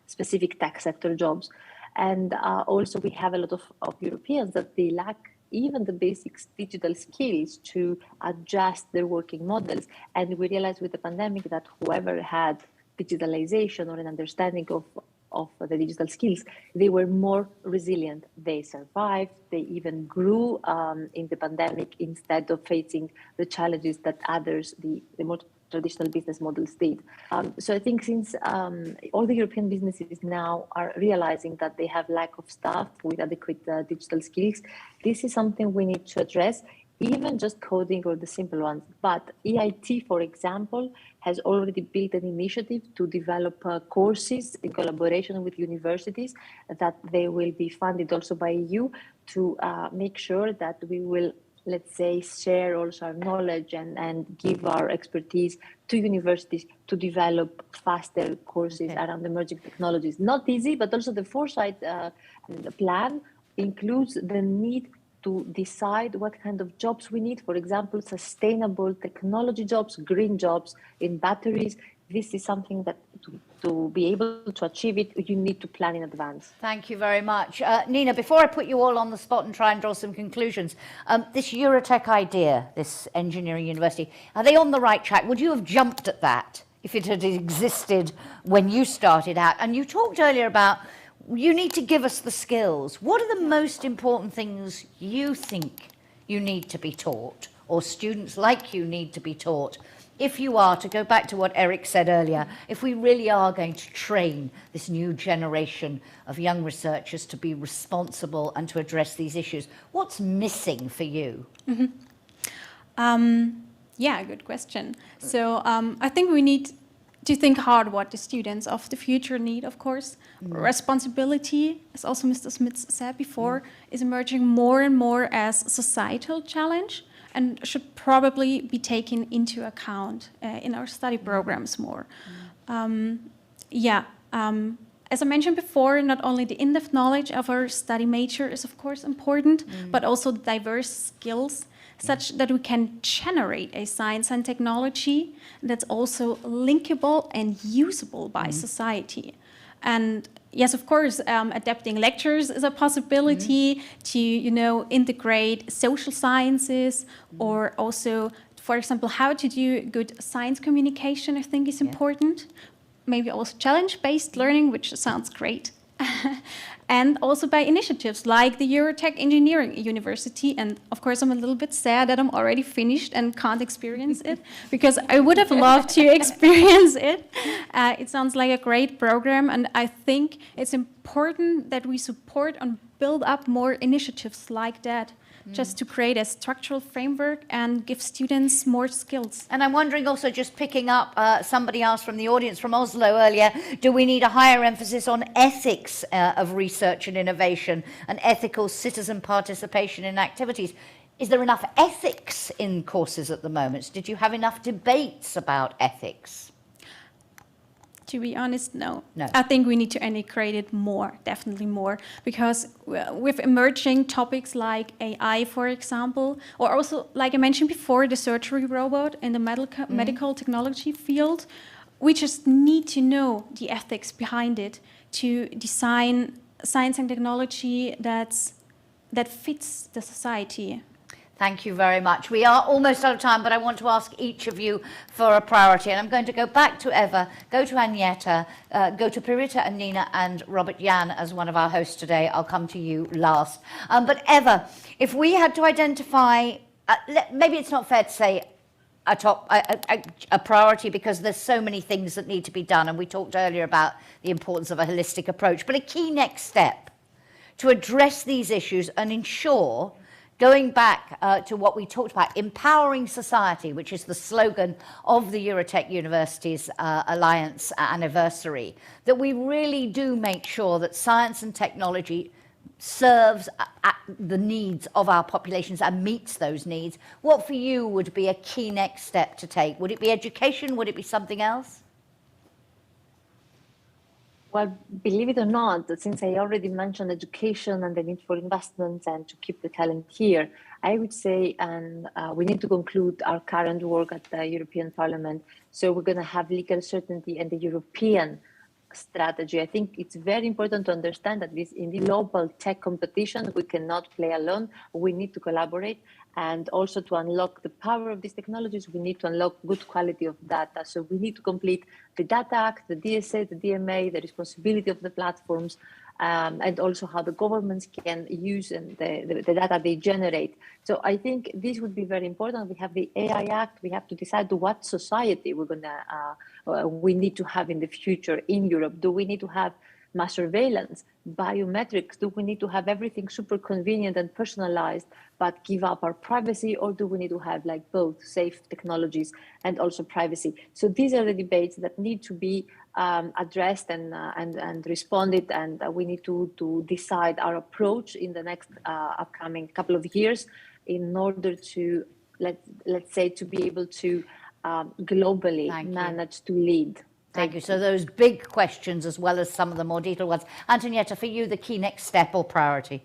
specific tech sector jobs. And also we have a lot of Europeans that they lack even the basic digital skills to adjust their working models. And we realized with the pandemic that whoever had digitalization or an understanding of the digital skills, they were more resilient. They survived, they even grew in the pandemic instead of facing the challenges that others, the more traditional business models did. So I think since all the European businesses now are realizing that they have lack of staff with adequate digital skills, this is something we need to address. even just coding or the simple ones. But EIT, for example, has already built an initiative to develop courses in collaboration with universities that they will be funded also by EU to make sure that we will, let's say, share also our knowledge and give our expertise to universities to develop faster courses around emerging technologies. Not easy, but also the foresight plan includes the need to decide what kind of jobs we need. For example, sustainable technology jobs, green jobs in batteries. This is something that to be able to achieve it, you need to plan in advance. Thank you very much. Nina, before I put you all on the spot and try and draw some conclusions, this EuroTech idea, this engineering university, are they on the right track? Would you have jumped at that if it had existed when you started out? And you talked earlier about you need to give us the skills. What are the most important things you think you need to be taught, or students like you need to be taught, if you are, to go back to what Eric said earlier, if we really are going to train this new generation of young researchers to be responsible and to address these issues, what's missing for you? Yeah, good question. So I think we need to think hard what the students of the future need, of course. Responsibility, as also Mr. Smith said before, is emerging more and more as a societal challenge and should probably be taken into account in our study programs more. As I mentioned before, not only the in-depth knowledge of our study major is of course important, but also diverse skills such that we can generate a science and technology that's also linkable and usable by society. And yes, of course, adapting lectures is a possibility to, integrate social sciences or also, for example, how to do good science communication, I think is important. Maybe also challenge-based learning, which sounds great. And also by initiatives like the EuroTech Engineering University. And of course, I'm a little bit sad that I'm already finished and can't experience it, because I would have loved to experience it. It sounds like a great program, and I think it's important that we support and build up more initiatives like that, just to create a structural framework and give students more skills. And I'm wondering also, just picking up, somebody asked from the audience from Oslo earlier, do we need a higher emphasis on ethics of research and innovation and ethical citizen participation in activities? Is there enough ethics in courses at the moment? Did you have enough debates about ethics? To be honest, no. No. I think we need to integrate it more, definitely more, because with emerging topics like AI, for example, or also, like I mentioned before, the surgery robot in the medical technology field, we just need to know the ethics behind it to design science and technology that fits the society. Thank you very much. We are almost out of time, but I want to ask each of you for a priority. And I'm going to go back to Eva, go to Agneta, go to Pirita and Nina, and Robert Jan as one of our hosts today. I'll come to you last. But Eva, if we had to identify, maybe it's not fair to say a priority, because there's so many things that need to be done. And we talked earlier about the importance of a holistic approach. But a key next step to address these issues and ensure, going back to what we talked about, empowering society, which is the slogan of the EuroTech Universities Alliance anniversary, that we really do make sure that science and technology serves the needs of our populations and meets those needs. What for you would be a key next step to take? Would it be education? Would it be something else? Well, believe it or not, since I already mentioned education and the need for investments and to keep the talent here, I would say, and we need to conclude our current work at the European Parliament. So we're going to have legal certainty and the European strategy. I think it's very important to understand that this in the global tech competition, we cannot play alone. We need to collaborate. And also to unlock the power of these technologies, we need to unlock good quality of data. So we need to complete the Data Act, the DSA, the DMA, the responsibility of the platforms, and also how the governments can use the data they generate. So I think this would be very important. We have the AI Act. We have to decide what society we need to have in the future in Europe. Do we need to have mass surveillance, biometrics? Do we need to have everything super convenient and personalized, but give up our privacy, or do we need to have like both safe technologies and also privacy? So these are the debates that need to be addressed and responded, and we need to decide our approach in the next upcoming couple of years in order to, let's say, to be able to globally manage to lead. Thank you. So those big questions as well as some of the more detailed ones. Antonietta, for you, the key next step or priority?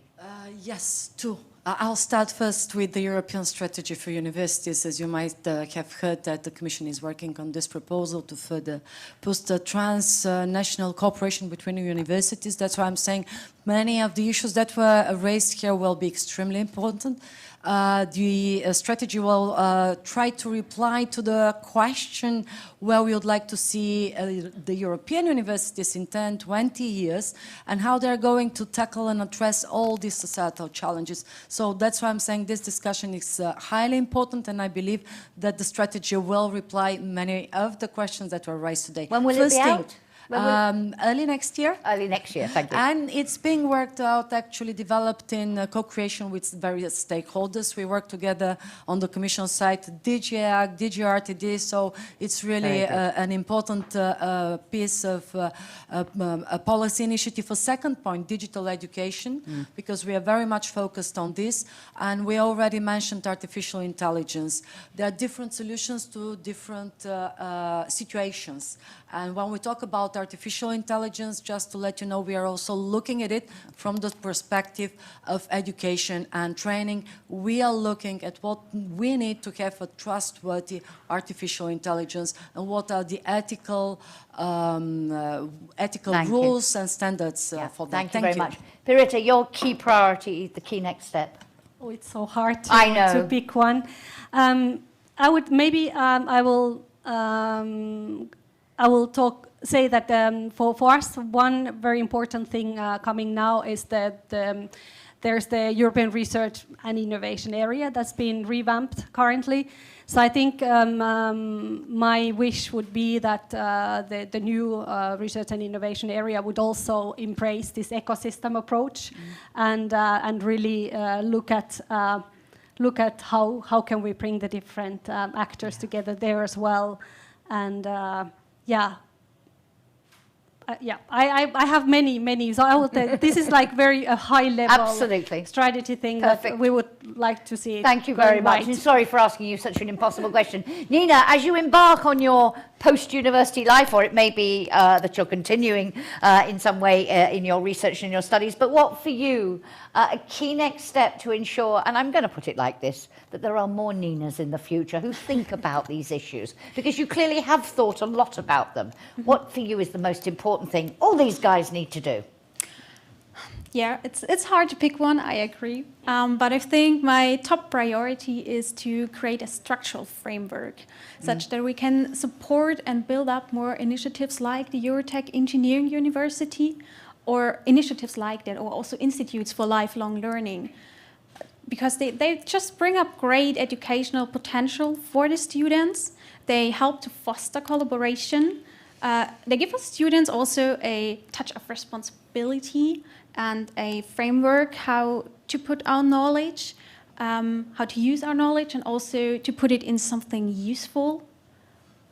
Yes, two. I'll start first with the European strategy for universities. As you might have heard, that the Commission is working on this proposal to further boost the transnational cooperation between universities. That's why I'm saying many of the issues that were raised here will be extremely important. The strategy will try to reply to the question where we would like to see the European universities in 10, 20 years, and how they're going to tackle and address all these societal challenges. So that's why I'm saying this discussion is highly important, and I believe that the strategy will reply many of the questions that were raised today. When will it be out? Early next year. Early next year, thank you. And it's being worked out, actually developed in co-creation with various stakeholders. We work together on the Commission side, 𝐷 RTD, so it's really an important piece of a policy initiative. For second point, digital education, because we are very much focused on this, and we already mentioned artificial intelligence. There are different solutions to different situations. And when we talk about artificial intelligence, just to let you know, we are also looking at it from the perspective of education and training. We are looking at what we need to have a trustworthy artificial intelligence and what are the ethical rules and standards for that. Thank you very much. Pirita, your key priority, the key next step. Oh, it's so hard to pick one. I would maybe I will say that for us, one very important thing coming now is that there's the European Research and Innovation Area that's been revamped currently. So I think my wish would be that the new Research and Innovation Area would also embrace this ecosystem approach and really look at how can we bring the different actors together there as well. And I have many. So I would say this is like very a high level strategy thing that we would like to see. Thank you very much. And sorry for asking you such an impossible question. Nina, as you embark on your post-university life, or it may be that you're continuing in some way in your research and your studies, but what for you a key next step to ensure, and I'm going to put it like this, that there are more Ninas in the future who think about these issues, because you clearly have thought a lot about them. What for you is the most important thing all these guys need to do? Yeah, it's hard to pick one, I agree. But I think my top priority is to create a structural framework such that we can support and build up more initiatives like the EuroTech Engineering University, or initiatives like that, or also institutes for lifelong learning. Because they just bring up great educational potential for the students. They help to foster collaboration. They give us students also a touch of responsibility and a framework how to put our knowledge, how to use our knowledge, and also to put it in something useful.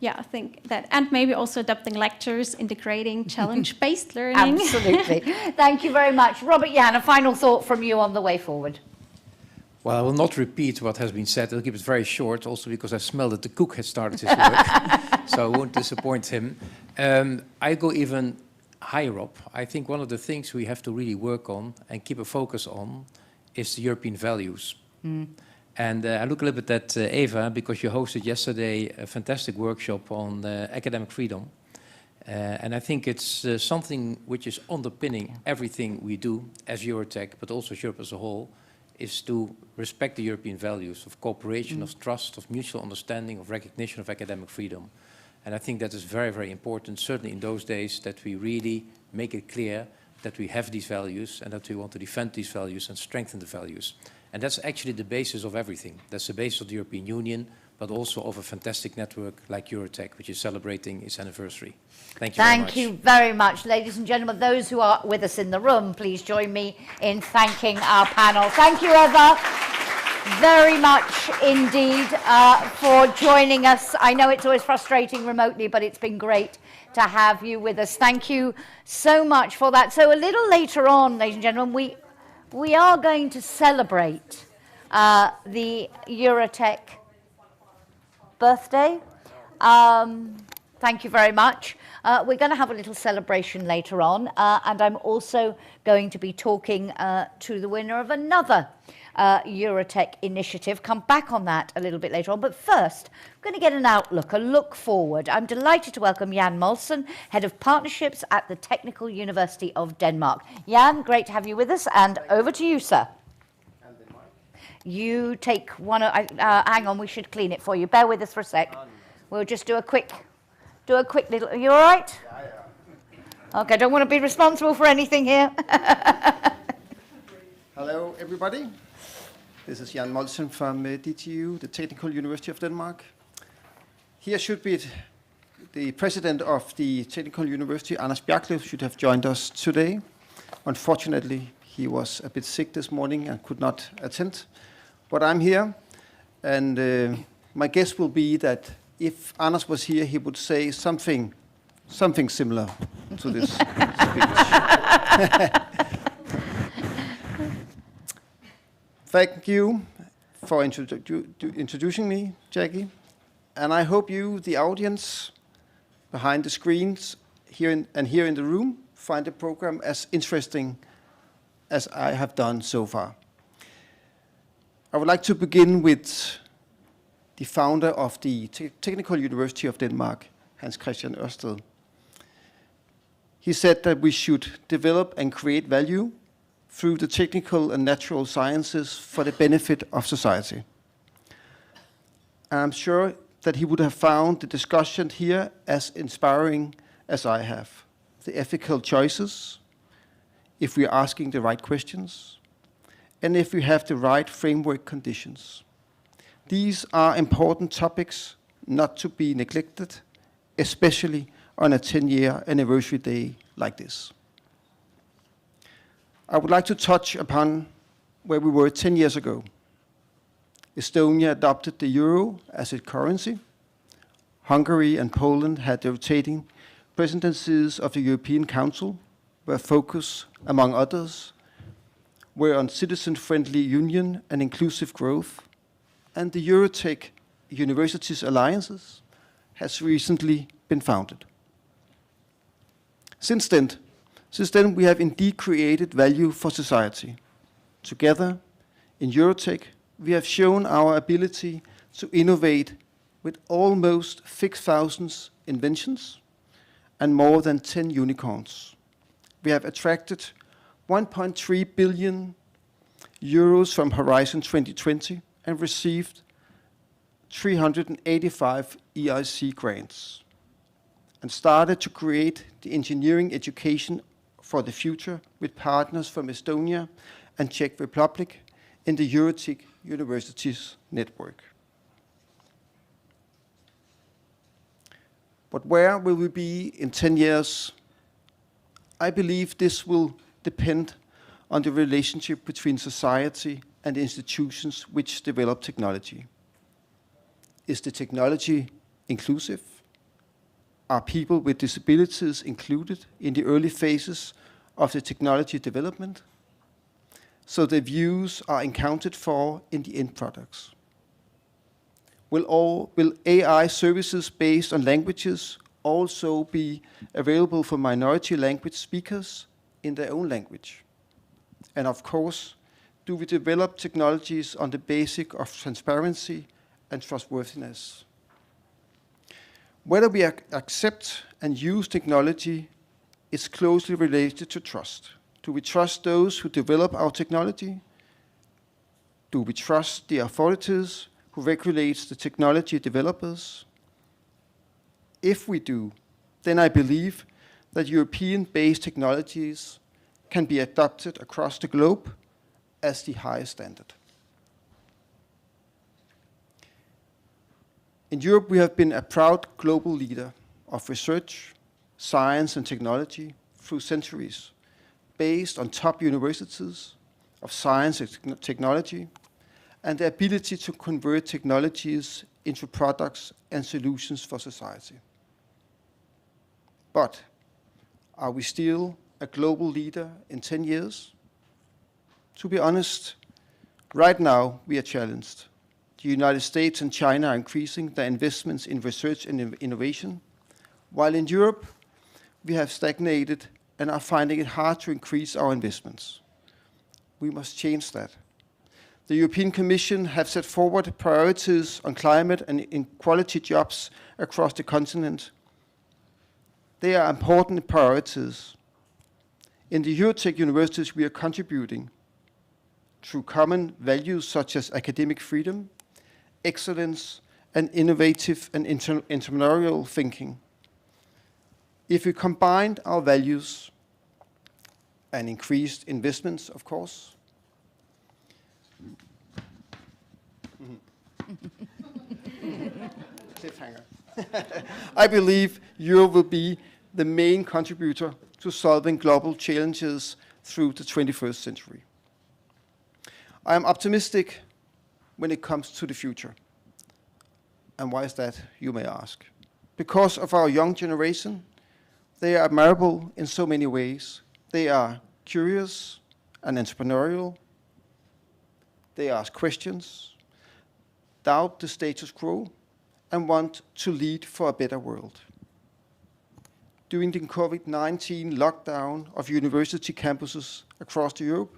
Yeah, I think that, and maybe also adapting lectures, integrating challenge-based learning. Absolutely. Thank you very much. Robert Jan, a final thought from you on the way forward. Well, I will not repeat what has been said. I'll keep it very short, also because I smell that the cook has started his work, so I won't disappoint him. I go even higher up. I think one of the things we have to really work on and keep a focus on is the European values. And I look a little bit at Eva, because you hosted yesterday a fantastic workshop on academic freedom. And I think it's something which is underpinning everything we do as EuroTech, but also as Europe as a whole, is to respect the European values of cooperation, of trust, of mutual understanding, of recognition of academic freedom. And I think that is very, very important, certainly in those days, that we really make it clear that we have these values and that we want to defend these values and strengthen the values. And that's actually the basis of everything. That's the basis of the European Union, but also of a fantastic network like EuroTech, which is celebrating its anniversary. Thank you very much. Thank you very much. Ladies and gentlemen, those who are with us in the room, please join me in thanking our panel. Thank you, Eva, very much indeed for joining us. I know it's always frustrating remotely, but it's been great to have you with us. Thank you so much for that. So a little later on, ladies and gentlemen, we are going to celebrate the EuroTech birthday. Thank you very much. We're going to have a little celebration later on, and I'm also going to be talking to the winner of another EuroTech initiative. Come back on that a little bit later on. But first, I'm going to get an outlook, a look forward. I'm delighted to welcome Jan Molsen, Head of Partnerships at the Technical University of Denmark. Jan, great to have you with us, and over to you, sir. You take one, hang on, we should clean it for you. Bear with us for a sec. We'll just do a quick little, are you all right? Yeah. Okay, don't want to be responsible for anything here. Hello, everybody. This is Jan Molsen from DTU, the Technical University of Denmark. Here should be the president of the Technical University, Anders Bjerklev, should have joined us today. Unfortunately, he was a bit sick this morning and could not attend. But I'm here, and my guess will be that if Anders was here, he would say something similar to this speech. Thank you for introducing me, Jackie. And I hope you, the audience behind the screens here in the room, find the program as interesting as I have done so far. I would like to begin with the founder of the Technical University of Denmark, Hans Christian Ørsted. He said that we should develop and create value through the technical and natural sciences for the benefit of society. I'm sure that he would have found the discussion here as inspiring as I have. The ethical choices, if we're asking the right questions, and if we have the right framework conditions. These are important topics not to be neglected, especially on a 10-year anniversary day like this. I would like to touch upon where we were 10 years ago. Estonia adopted the euro as its currency. Hungary and Poland had the rotating presidencies of the European Council, where focus, among others, were on citizen-friendly union and inclusive growth. And the EuroTech Universities Alliance has recently been founded. Since then, we have indeed created value for society. Together, in EuroTech, we have shown our ability to innovate with almost 6,000 inventions and more than 10 unicorns. We have attracted 1.3 billion euros from Horizon 2020 and received 385 EIC grants, and started to create the engineering education for the future with partners from Estonia and Czech Republic in the EuroTech Universities network. But where will we be in 10 years? I believe this will depend on the relationship between society and the institutions which develop technology. Is the technology inclusive? Are people with disabilities included in the early phases of the technology development, so their views are accounted for in the end products? Will AI services based on languages also be available for minority language speakers in their own language? And of course, do we develop technologies on the basis of transparency and trustworthiness? Whether we accept and use technology is closely related to trust. Do we trust those who develop our technology? Do we trust the authorities who regulate the technology developers? If we do, then I believe that European-based technologies can be adopted across the globe as the highest standard. In Europe, we have been a proud global leader of research, science and technology through centuries, based on top universities of science and technology, and the ability to convert technologies into products and solutions for society. But are we still a global leader in 10 years? To be honest, right now we are challenged. The United States and China are increasing their investments in research and innovation, while in Europe we have stagnated and are finding it hard to increase our investments. We must change that. The European Commission have set forward priorities on climate and equality jobs across the continent. They are important priorities. In the EuroTech universities, we are contributing through common values such as academic freedom, excellence, and innovative and entrepreneurial thinking. If we combined our values and increased investments, of course, cliffhanger. I believe Europe will be the main contributor to solving global challenges through the 21st century. I am optimistic when it comes to the future. And why is that, you may ask? Because of our young generation, they are admirable in so many ways. They are curious and entrepreneurial. They ask questions, doubt the status quo, and want to lead for a better world. During the COVID-19 lockdown of university campuses across Europe,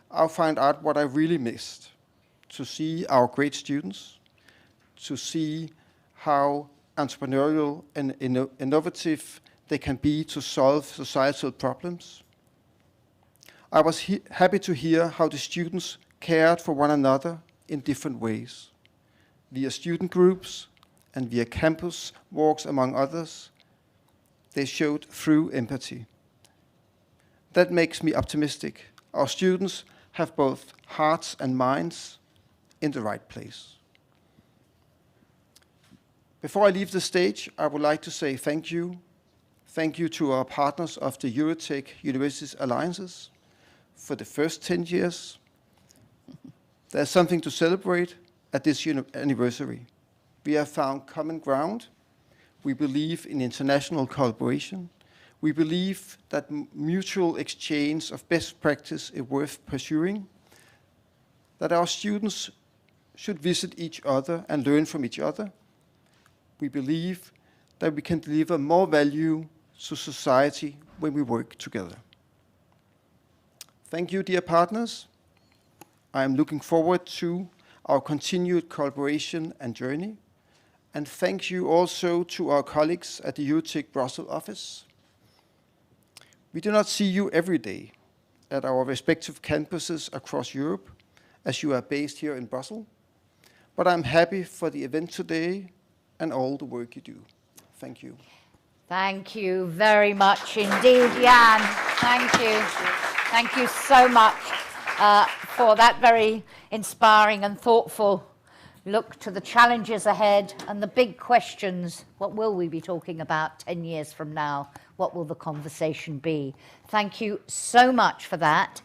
I found out what I really missed: to see our great students, to see how entrepreneurial and innovative they can be to solve societal problems. I was happy to hear how the students cared for one another in different ways, via student groups and via campus walks, among others. They showed true empathy. That makes me optimistic. Our students have both hearts and minds in the right place. Before I leave the stage, I would like to say thank you. Thank you to our partners of the EuroTech Universities Alliances for the first 10 years. There's something to celebrate at this anniversary. We have found common ground. We believe in international collaboration. We believe that mutual exchange of best practice is worth pursuing, that our students should visit each other and learn from each other. We believe that we can deliver more value to society when we work together. Thank you, dear partners. I am looking forward to our continued collaboration and journey. And thank you also to our colleagues at the EuroTech Brussels office. We do not see you every day at our respective campuses across Europe, as you are based here in Brussels. But I'm happy for the event today and all the work you do. Thank you. Thank you very much indeed, Jan. Thank you. Thank you so much for that very inspiring and thoughtful look to the challenges ahead and the big questions. What will we be talking about 10 years from now? What will the conversation be? Thank you so much for that.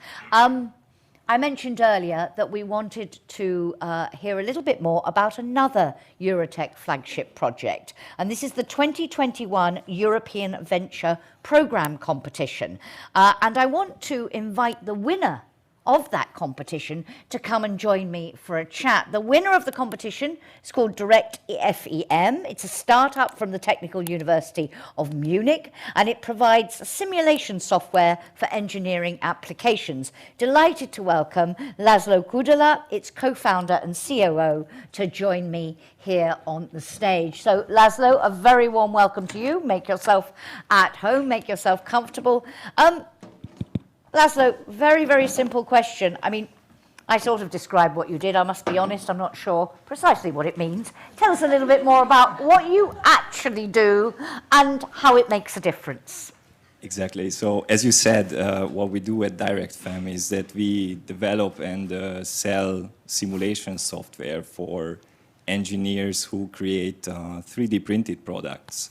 I mentioned earlier that we wanted to hear a little bit more about another EuroTech flagship project, and this is the 2021 European Venture Programme Competition. And I want to invite the winner of that competition to come and join me for a chat. The winner of the competition is called Direct FEM. It's a startup from the Technical University of Munich, and it provides simulation software for engineering applications. Delighted to welcome László Kudela, its co-founder and COO, to join me here on the stage. So László, a very warm welcome to you. Make yourself at home, make yourself comfortable. László, very, very simple question. I mean, I sort of described what you did. I must be honest, I'm not sure precisely what it means. Tell us a little bit more about what you actually do and how it makes a difference. Exactly. So as you said, what we do at DirectFem is that we develop and sell simulation software for engineers who create 3D printed products,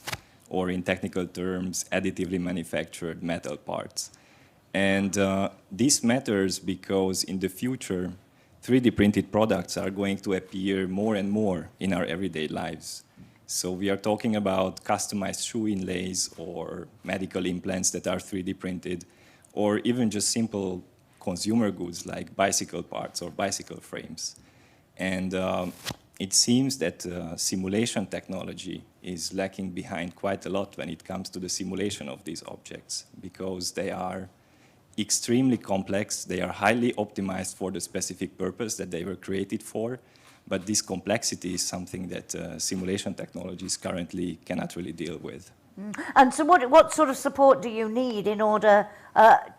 or in technical terms, additively manufactured metal parts. And this matters because in the future, 3D printed products are going to appear more and more in our everyday lives. So we are talking about customized shoe inlays or medical implants that are 3D printed, or even just simple consumer goods like bicycle parts or bicycle frames. And it seems that simulation technology is lacking behind quite a lot when it comes to the simulation of these objects, because they are extremely complex, they are highly optimized for the specific purpose that they were created for, but this complexity is something that simulation technologies currently cannot really deal with. And so what sort of support do you need in order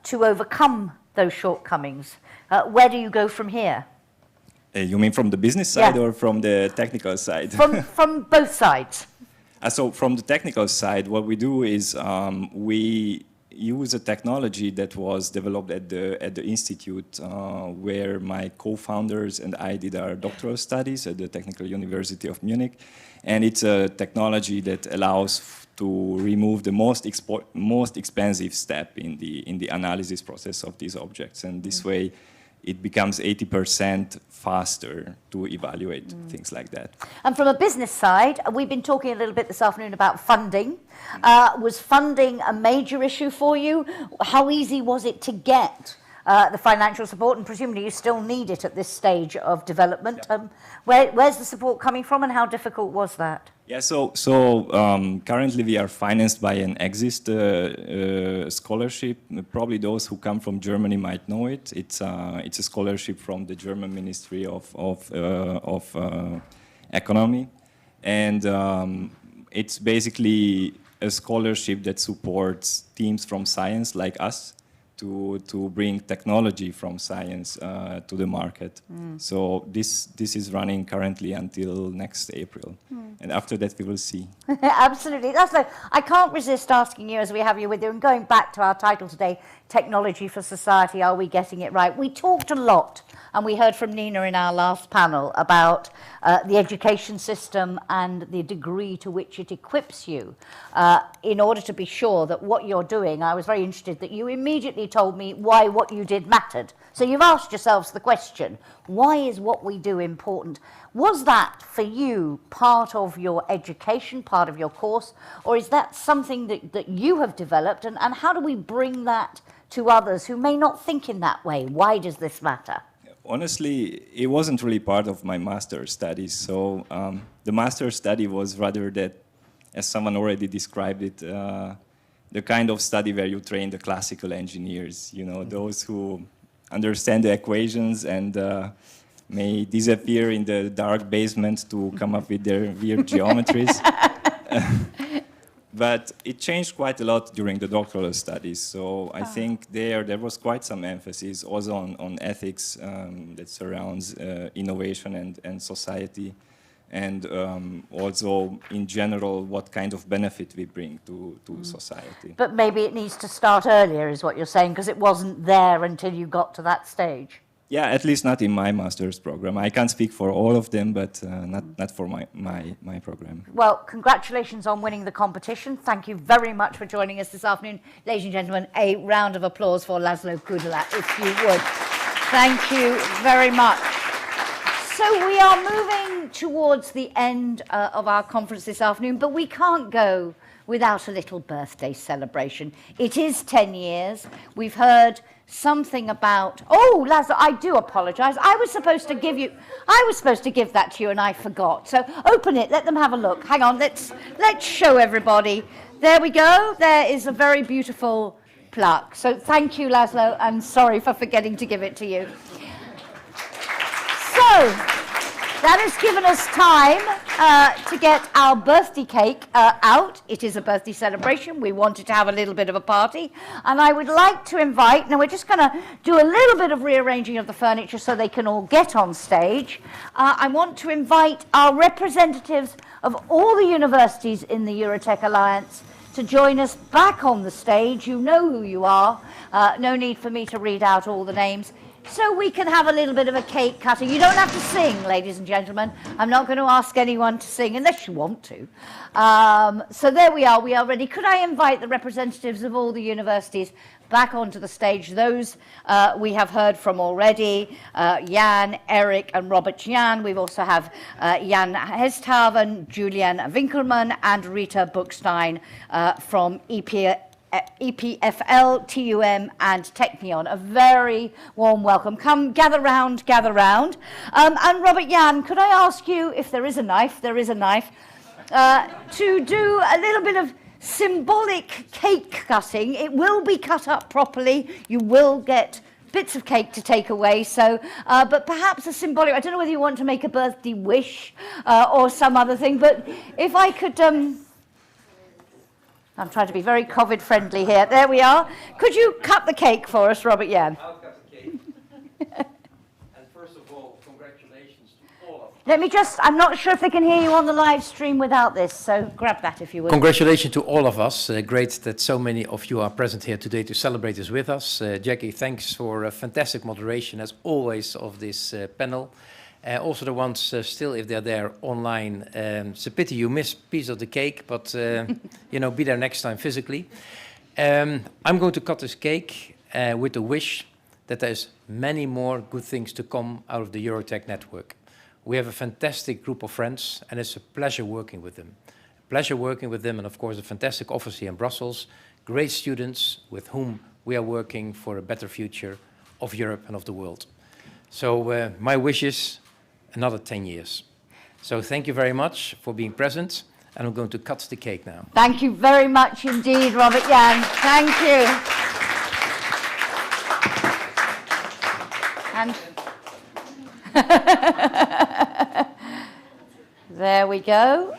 to overcome those shortcomings? Where do you go from here? You mean from the business side or from the technical side? From both sides. So from the technical side, what we do is we use a technology that was developed at the institute where my co-founders and I did our doctoral studies at the Technical University of Munich. And it's a technology that allows to remove the most expensive step in the analysis process of these objects. And this way, it becomes 80% faster to evaluate things like that. And from a business side, we've been talking a little bit this afternoon about funding. Was funding a major issue for you? How easy was it to get the financial support? And presumably you still need it at this stage of development. Where's the support coming from, and how difficult was that? Yeah, so currently we are financed by an EuroTech scholarship. Probably those who come from Germany might know it. It's a scholarship from the German Ministry of Economy, and it's basically a scholarship that supports teams from science like us to bring technology from science to the market. So this is running currently until next April. And after that, we will see. Absolutely. I can't resist asking you, as we have you with you, and going back to our title today, Technology for Society, Are We Getting It Right? We talked a lot, and we heard from Nina in our last panel about the education system and the degree to which it equips you in order to be sure that what you're doing. I was very interested that you immediately told me why what you did mattered. So you've asked yourselves the question, why is what we do important? Was that, for you, part of your education, part of your course, or is that something that you have developed, and how do we bring that to others who may not think in that way? Why does this matter? Honestly, it wasn't really part of my master's studies. So the master's study was rather that, as someone already described it, the kind of study where you train the classical engineers, you know, those who understand the equations and may disappear in the dark basement to come up with their weird geometries. But it changed quite a lot during the doctoral studies. So I think there was quite some emphasis also on ethics that surrounds innovation and society, and also in general what kind of benefit we bring to society. But maybe it needs to start earlier, is what you're saying, because it wasn't there until you got to that stage. Yeah, at least not in my master's program. I can't speak for all of them, but not for my program. Well, congratulations on winning the competition. Thank you very much for joining us this afternoon. Ladies and gentlemen, a round of applause for Laszlo Kudela, if you would. Thank you very much. So we are moving towards the end of our conference this afternoon, but we can't go without a little birthday celebration. It is 10 years. We've heard something about, oh, Laszlo, I do apologize. I was supposed to give that to you and I forgot. So open it, let them have a look. Hang on, let's show everybody. There we go. There is a very beautiful plaque. So thank you, Laszlo. I'm sorry for forgetting to give it to you. So that has given us time to get our birthday cake out. It is a birthday celebration. We wanted to have a little bit of a party. And I would like to invite, now we're just going to do a little bit of rearranging of the furniture so they can all get on stage. I want to invite our representatives of all the universities in the EuroTech Alliance to join us back on the stage. You know who you are. No need for me to read out all the names. so we can have a little bit of a cake cutting. You don't have to sing, ladies and gentlemen. I'm not going to ask anyone to sing unless you want to. So there we are ready. Could I invite the representatives of all the universities back onto the stage? Those we have heard from already, Jan, Eric and Robert Jan. We also have Jan Hesthaven, Julian Winkelmann and Rita Buchstein from EPFL, TUM and Technion. A very warm welcome. Come, gather round, gather round. And Robert Jan, could I ask you, if there is a knife, to do a little bit of symbolic cake cutting. It will be cut up properly. You will get bits of cake to take away. So, but perhaps a symbolic, I don't know whether you want to make a birthday wish or some other thing, but if I could, I'm trying to be very COVID friendly here. There we are. Could you cut the cake for us, Robert Jan? I'll cut the cake. And first of all, congratulations to all of you. Let me just, I'm not sure if they can hear you on the live stream without this, so grab that if you would. Congratulations to all of us. Great that so many of you are present here today to celebrate this with us. Jackie, thanks for a fantastic moderation, as always, of this panel. Also the ones still, if they're there online, it's a pity you missed a piece of the cake, but you know, be there next time physically. I'm going to cut this cake with the wish that there's many more good things to come out of the EuroTech network. We have a fantastic group of friends, and it's a pleasure working with them. And of course, a fantastic office here in Brussels, great students with whom we are working for a better future of Europe and of the world. So my wish is another 10 years. So thank you very much for being present, and I'm going to cut the cake now. Thank you very much indeed, Robert Jan. Thank you. And there we go.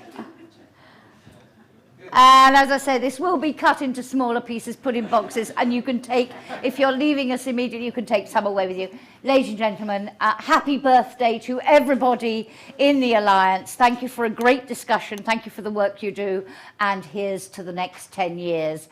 And as I said, this will be cut into smaller pieces, put in boxes, and you can take, if you're leaving us immediately, you can take some away with you. Ladies and gentlemen, happy birthday to everybody in the Alliance. Thank you for a great discussion. Thank you for the work you do. And here's to the next 10 years.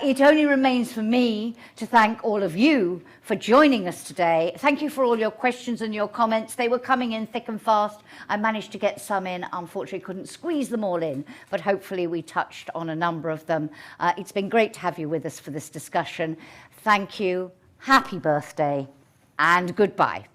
It only remains for me to thank all of you for joining us today. Thank you for all your questions and your comments. They were coming in thick and fast. I managed to get some in. Unfortunately, couldn't squeeze them all in, but hopefully we touched on a number of them. It's been great to have you with us for this discussion. Thank you. Happy birthday and goodbye.